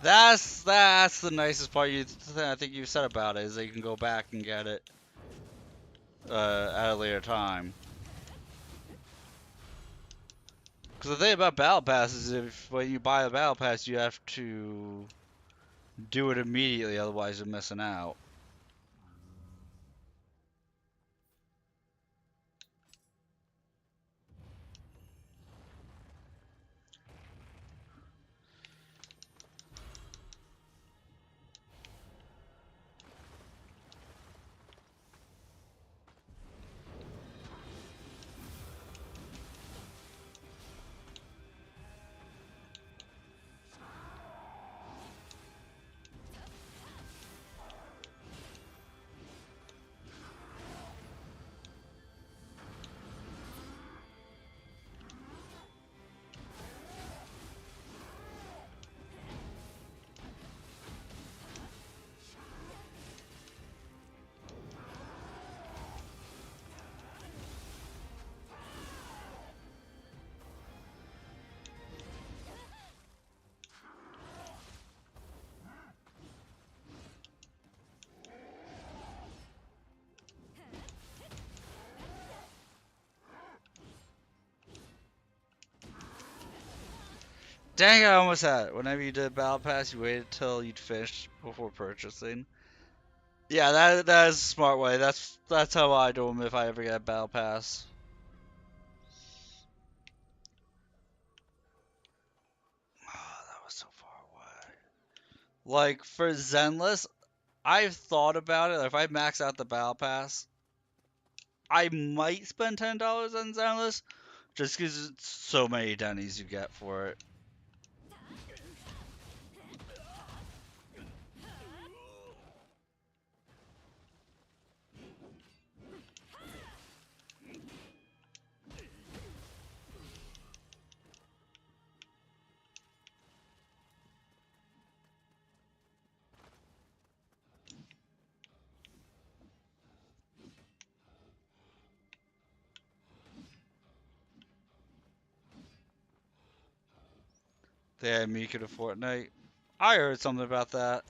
Speaker 2: That's the nicest part I think you said about it is that you can go back and get it at a later time. Because the thing about battle pass is if when you buy a battle pass you have to do it immediately, otherwise you're missing out. Dang, I almost had it. Whenever you did battle pass, you waited till you'd finished before purchasing. Yeah, that is a smart way. That's how I do them if I ever get a battle pass. Oh, that was so far away. Like for Zenless, I've thought about it. If I max out the battle pass, I might spend $10 on Zenless, just because it's so many Denny's you get for it. They had Mika to Fortnite. I heard something about that.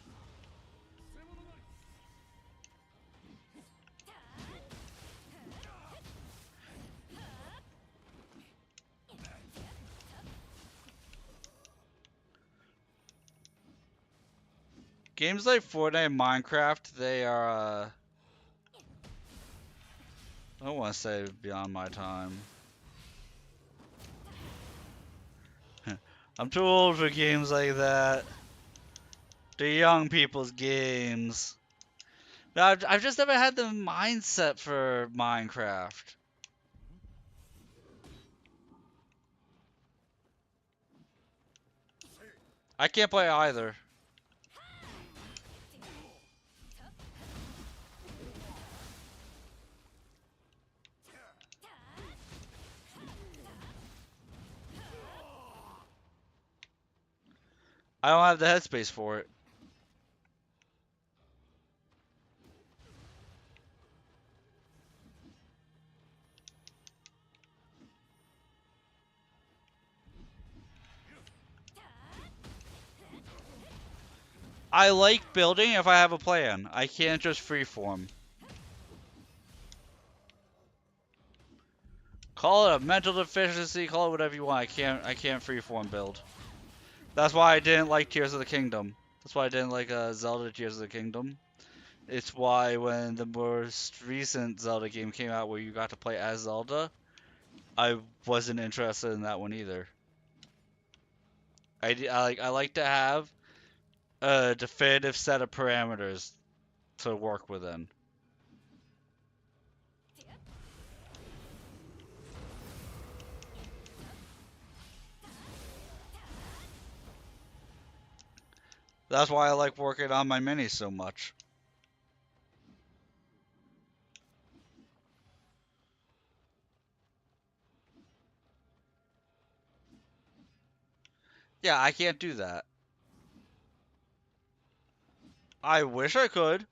Speaker 2: Games like Fortnite and Minecraft, they are, I don't want to say beyond my time. I'm too old for games like that. They're young people's games. I've just never had the mindset for Minecraft. I can't play either. I don't have the headspace for it. I like building if I have a plan. I can't just freeform. Call it a mental deficiency, call it whatever you want. I can't freeform build. That's why I didn't like Tears of the Kingdom. That's why I didn't like Zelda Tears of the Kingdom. It's why when the most recent Zelda game came out where you got to play as Zelda, I wasn't interested in that one either. I like to have a definitive set of parameters to work within. That's why I like working on my minis so much. Yeah, I can't do that. I wish I could.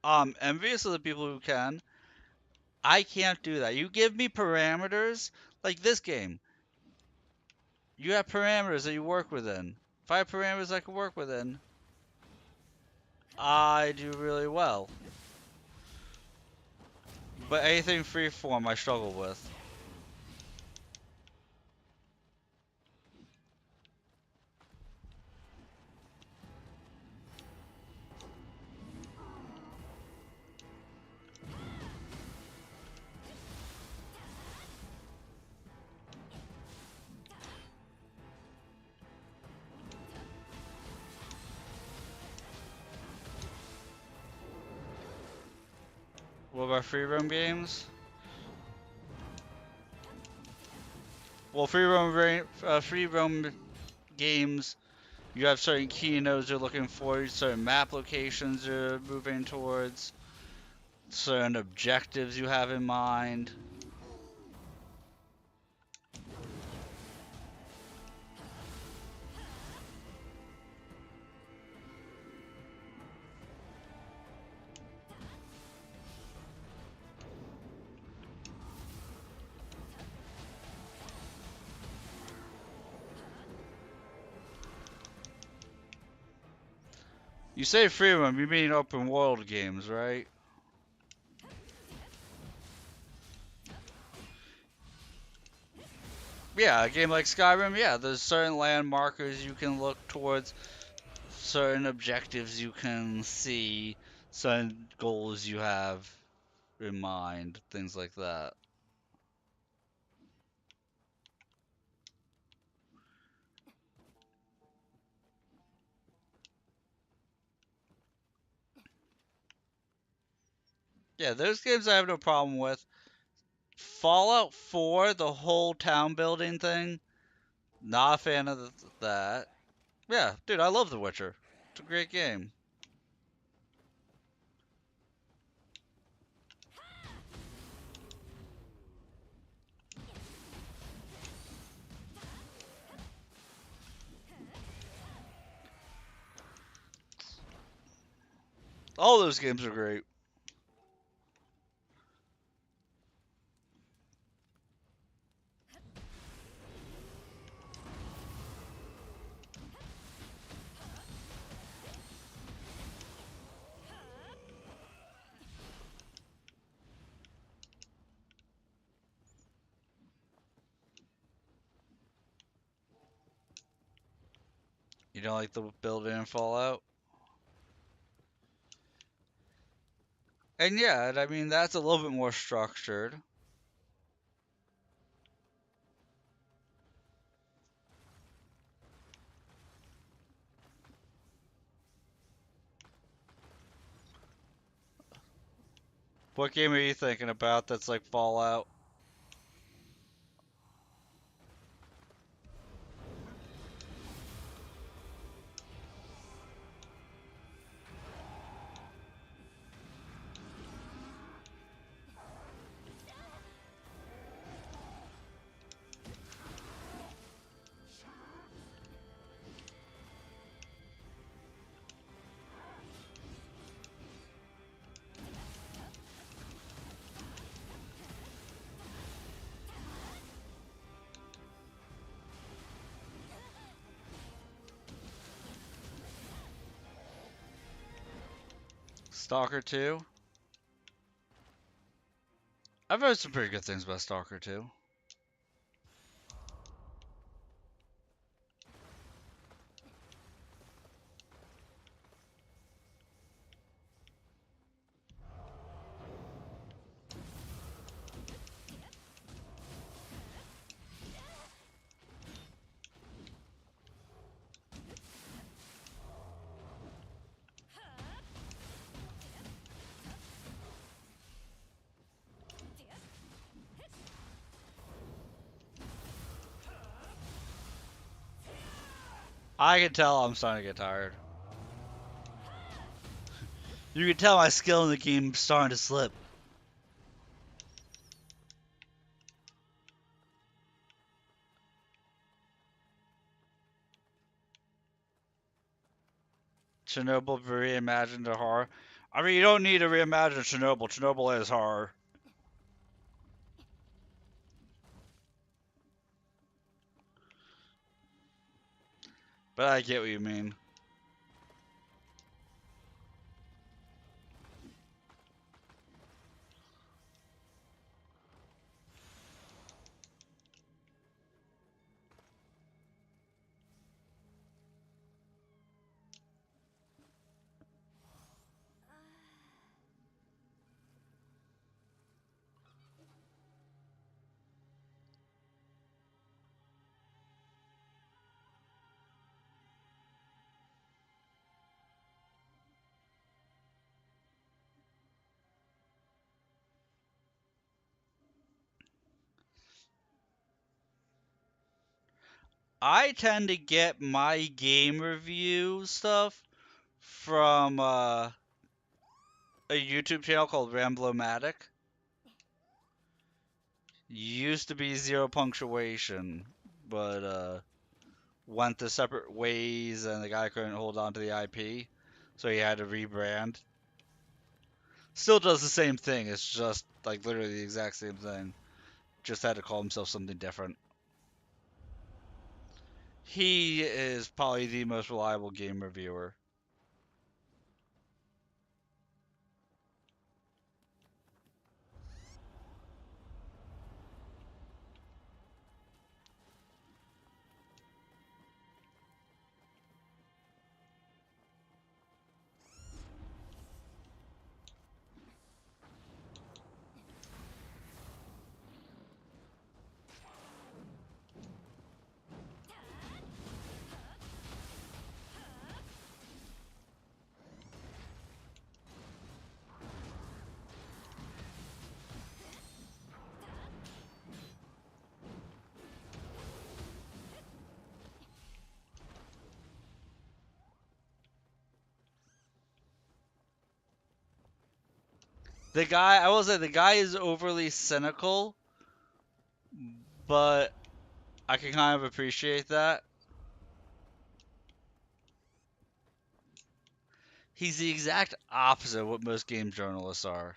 Speaker 2: I'm envious of the people who can. I can't do that. You give me parameters, like this game. You have parameters that you work within. If I have parameters I can work within, I do really well. But anything freeform I struggle with. What about free roam games? Well, free roam games, you have certain keynotes you're looking for, certain map locations you're moving towards, certain objectives you have in mind. You say free roam, you mean open world games, right? Yeah, a game like Skyrim, yeah, there's certain landmarkers you can look towards, certain objectives you can see, certain goals you have in mind, things like that. Yeah, those games I have no problem with. Fallout 4, the whole town building thing, not a fan of that. Yeah, dude, I love The Witcher. It's a great game. All those games are great. You don't like the building in Fallout? And yeah, I mean, that's a little bit more structured. What game are you thinking about that's like Fallout? Stalker 2. I've heard some pretty good things about Stalker 2. I can tell I'm starting to get tired. You can tell my skill in the game is starting to slip. Chernobyl reimagined a horror. I mean, you don't need to reimagine Chernobyl. Chernobyl is horror. But I get what you mean. I tend to get my game review stuff from a YouTube channel called Ramblomatic. Used to be Zero Punctuation, but went to separate ways and the guy couldn't hold on to the IP, so he had to rebrand. Still does the same thing, it's just like literally the exact same thing. Just had to call himself something different. He is probably the most reliable game reviewer. The guy, I will say, the guy is overly cynical, but I can kind of appreciate that. He's the exact opposite of what most game journalists are.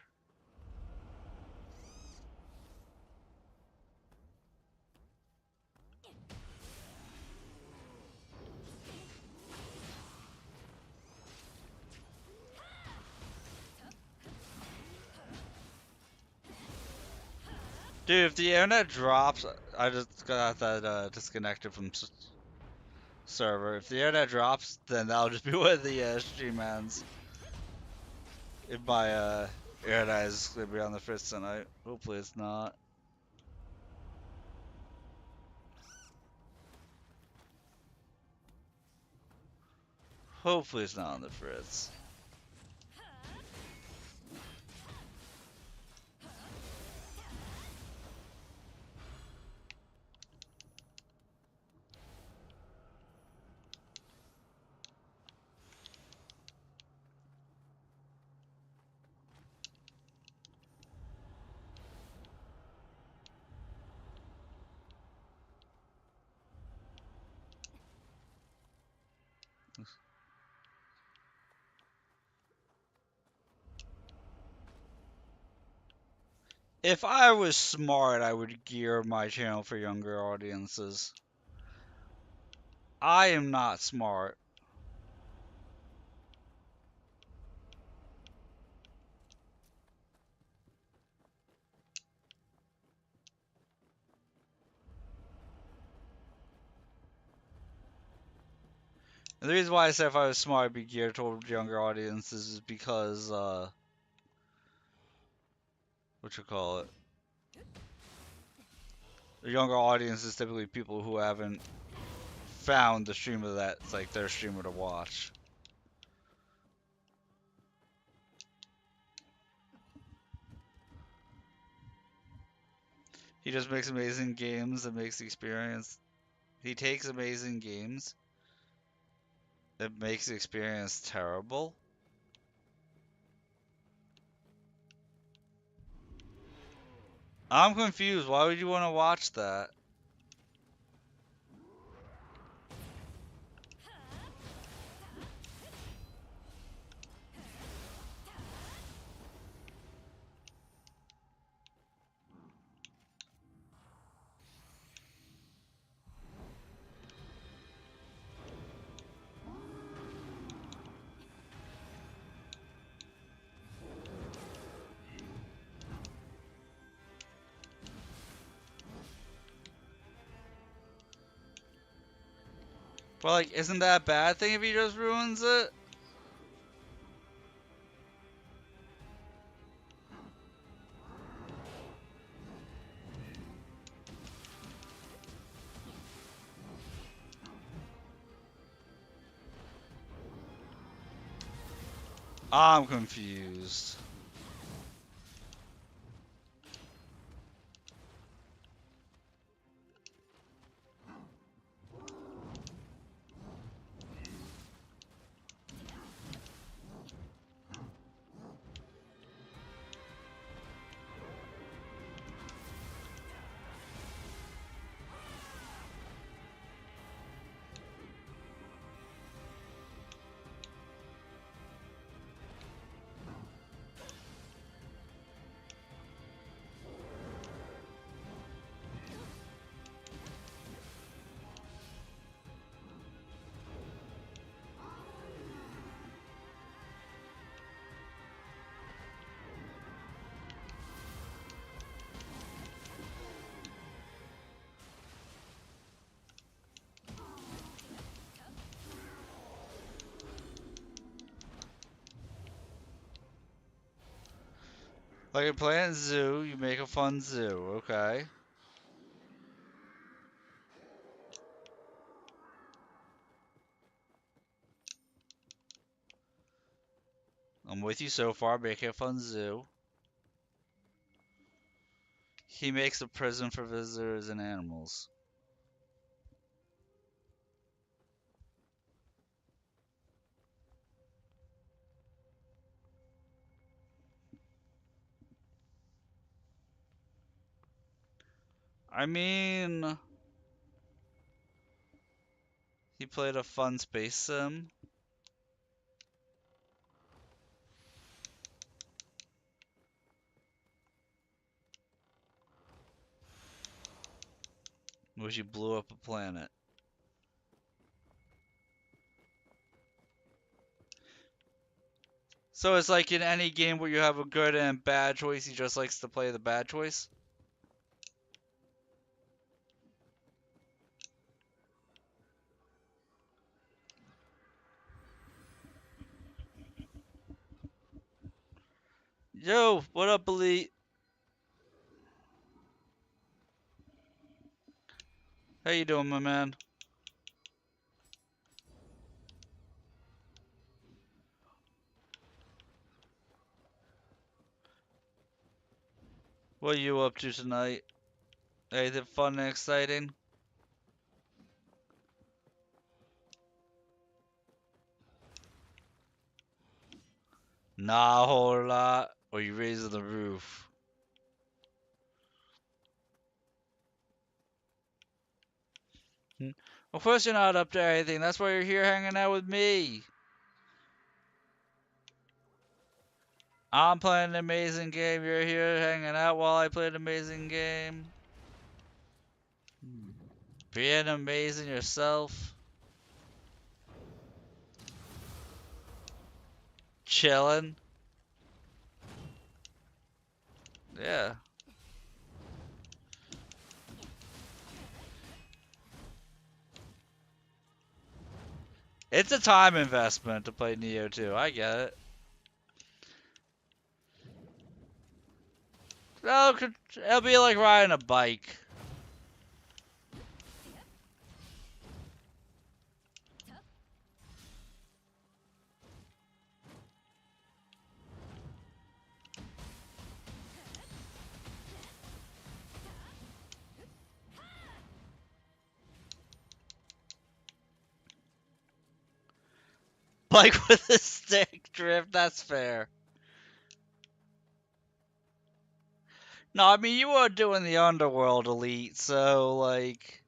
Speaker 2: Dude, if the internet drops, I just got that disconnected from server. If the internet drops, then that'll just be what the stream ends. If my internet is gonna be on the fritz tonight, hopefully it's not. Hopefully it's not on the fritz. If I was smart, I would gear my channel for younger audiences. I am not smart. And the reason why I said if I was smart, it'd be geared toward younger audiences is because, what you call it? The younger audience is typically people who haven't found the streamer that's like their streamer to watch. He just makes amazing games and makes the experience. He takes amazing games and makes the experience terrible. I'm confused. Why would you want to watch that? Well, like, isn't that a bad thing if he just ruins it? I'm confused. Like a plant zoo, you make a fun zoo, okay. I'm with you so far, make a fun zoo. He makes a prison for visitors and animals. I mean, he played a fun space sim. Where she blew up a planet. So it's like in any game where you have a good and bad choice, he just likes to play the bad choice? Yo, what up, Elite? How you doing, my man? What are you up to tonight? Anything fun and exciting? Nah, a whole lot. Or you raising the roof? Hmm? Of course you're not up to anything. That's why you're here hanging out with me. I'm playing an amazing game. You're here hanging out while I play an amazing game. Being amazing yourself. Chilling. Yeah. It's a time investment to play Neo 2. I get it. No, it'll be like riding a bike. Bike with a stick drift, that's fair. No, I mean, you were doing the Underworld Elite, so, like...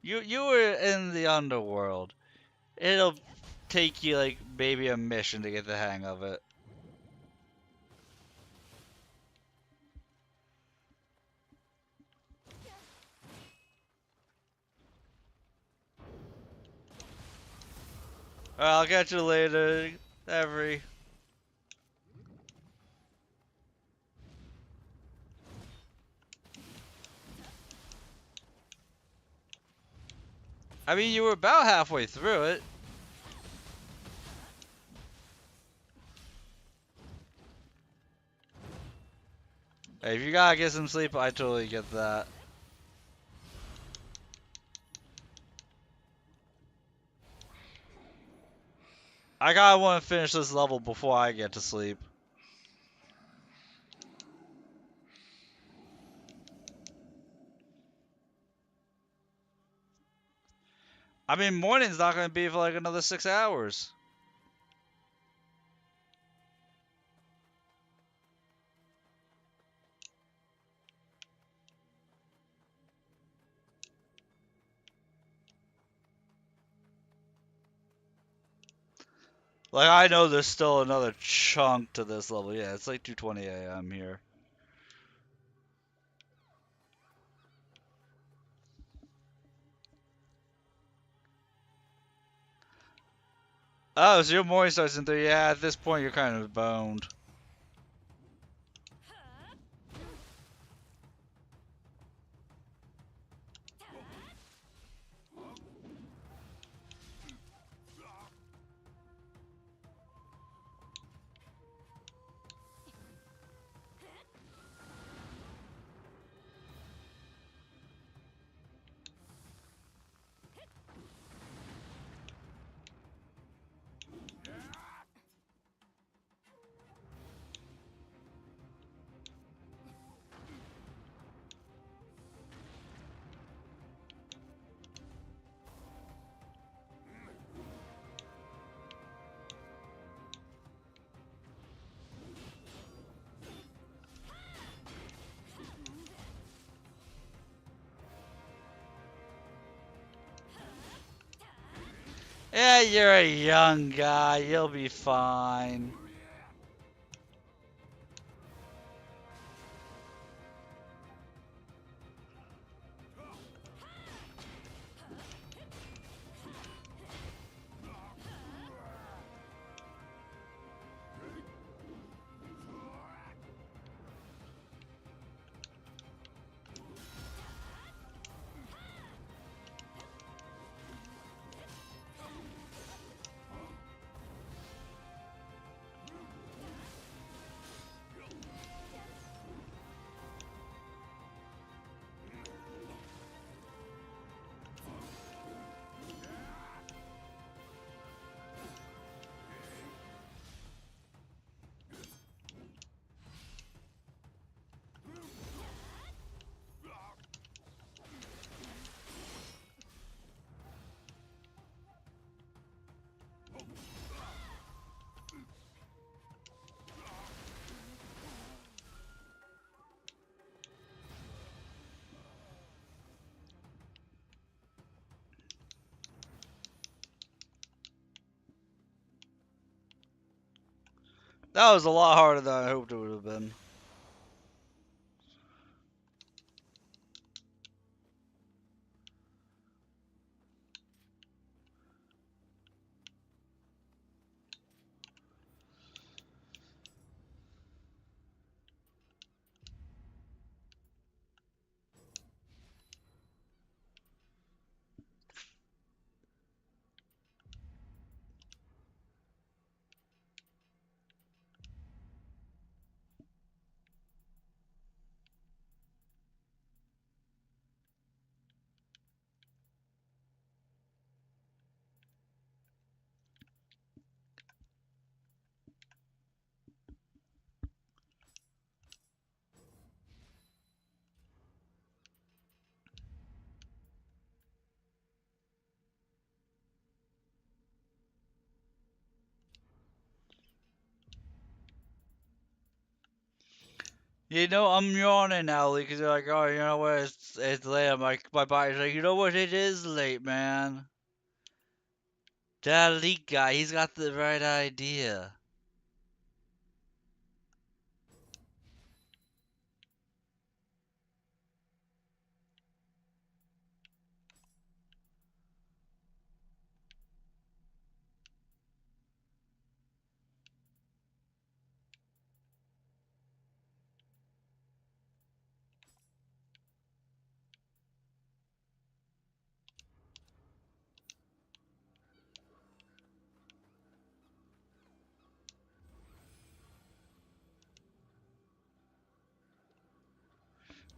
Speaker 2: You were in the Underworld. It'll take you, like, maybe a mission to get the hang of it. I'll catch you later, Every. I mean, you were about halfway through it. Hey, if you gotta get some sleep, I totally get that. I gotta want to finish this level before I get to sleep. I mean, morning's not gonna be for like another 6 hours. Like, I know there's still another chunk to this level. Yeah, it's like 2:20 a.m. here. Oh, so your morning starts in 3. Yeah, at this point, you're kind of boned. Yeah, you're a young guy. You'll be fine. That was a lot harder than I hoped it would have been. You know, I'm yawning now because you're like, oh, you know what? It's late. I'm like, my body's like, you know what? It is late, man. That leak guy, he's got the right idea.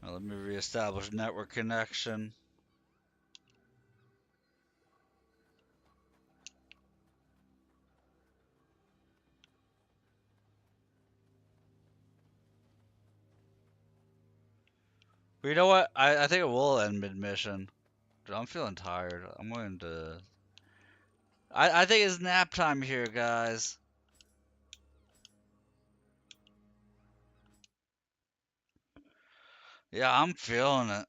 Speaker 2: Well, let me reestablish network connection. But you know what? I think it will end mid-mission. I'm feeling tired. I'm going to... I think it's nap time here, guys. Yeah, I'm feeling it.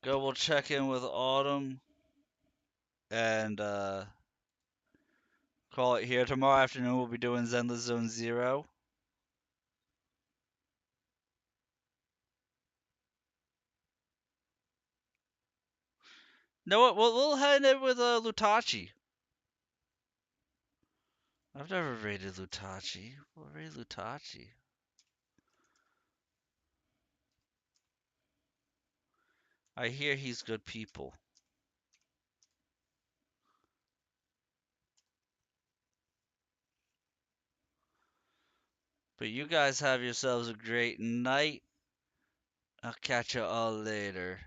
Speaker 2: Go, we'll check in with Autumn and call it here. Tomorrow afternoon we'll be doing Zenless Zone Zero. No, what? We'll head in with Lutachi. I've never raided Lutachi. We'll raid Lutachi. I hear he's good people. But you guys have yourselves a great night. I'll catch you all later.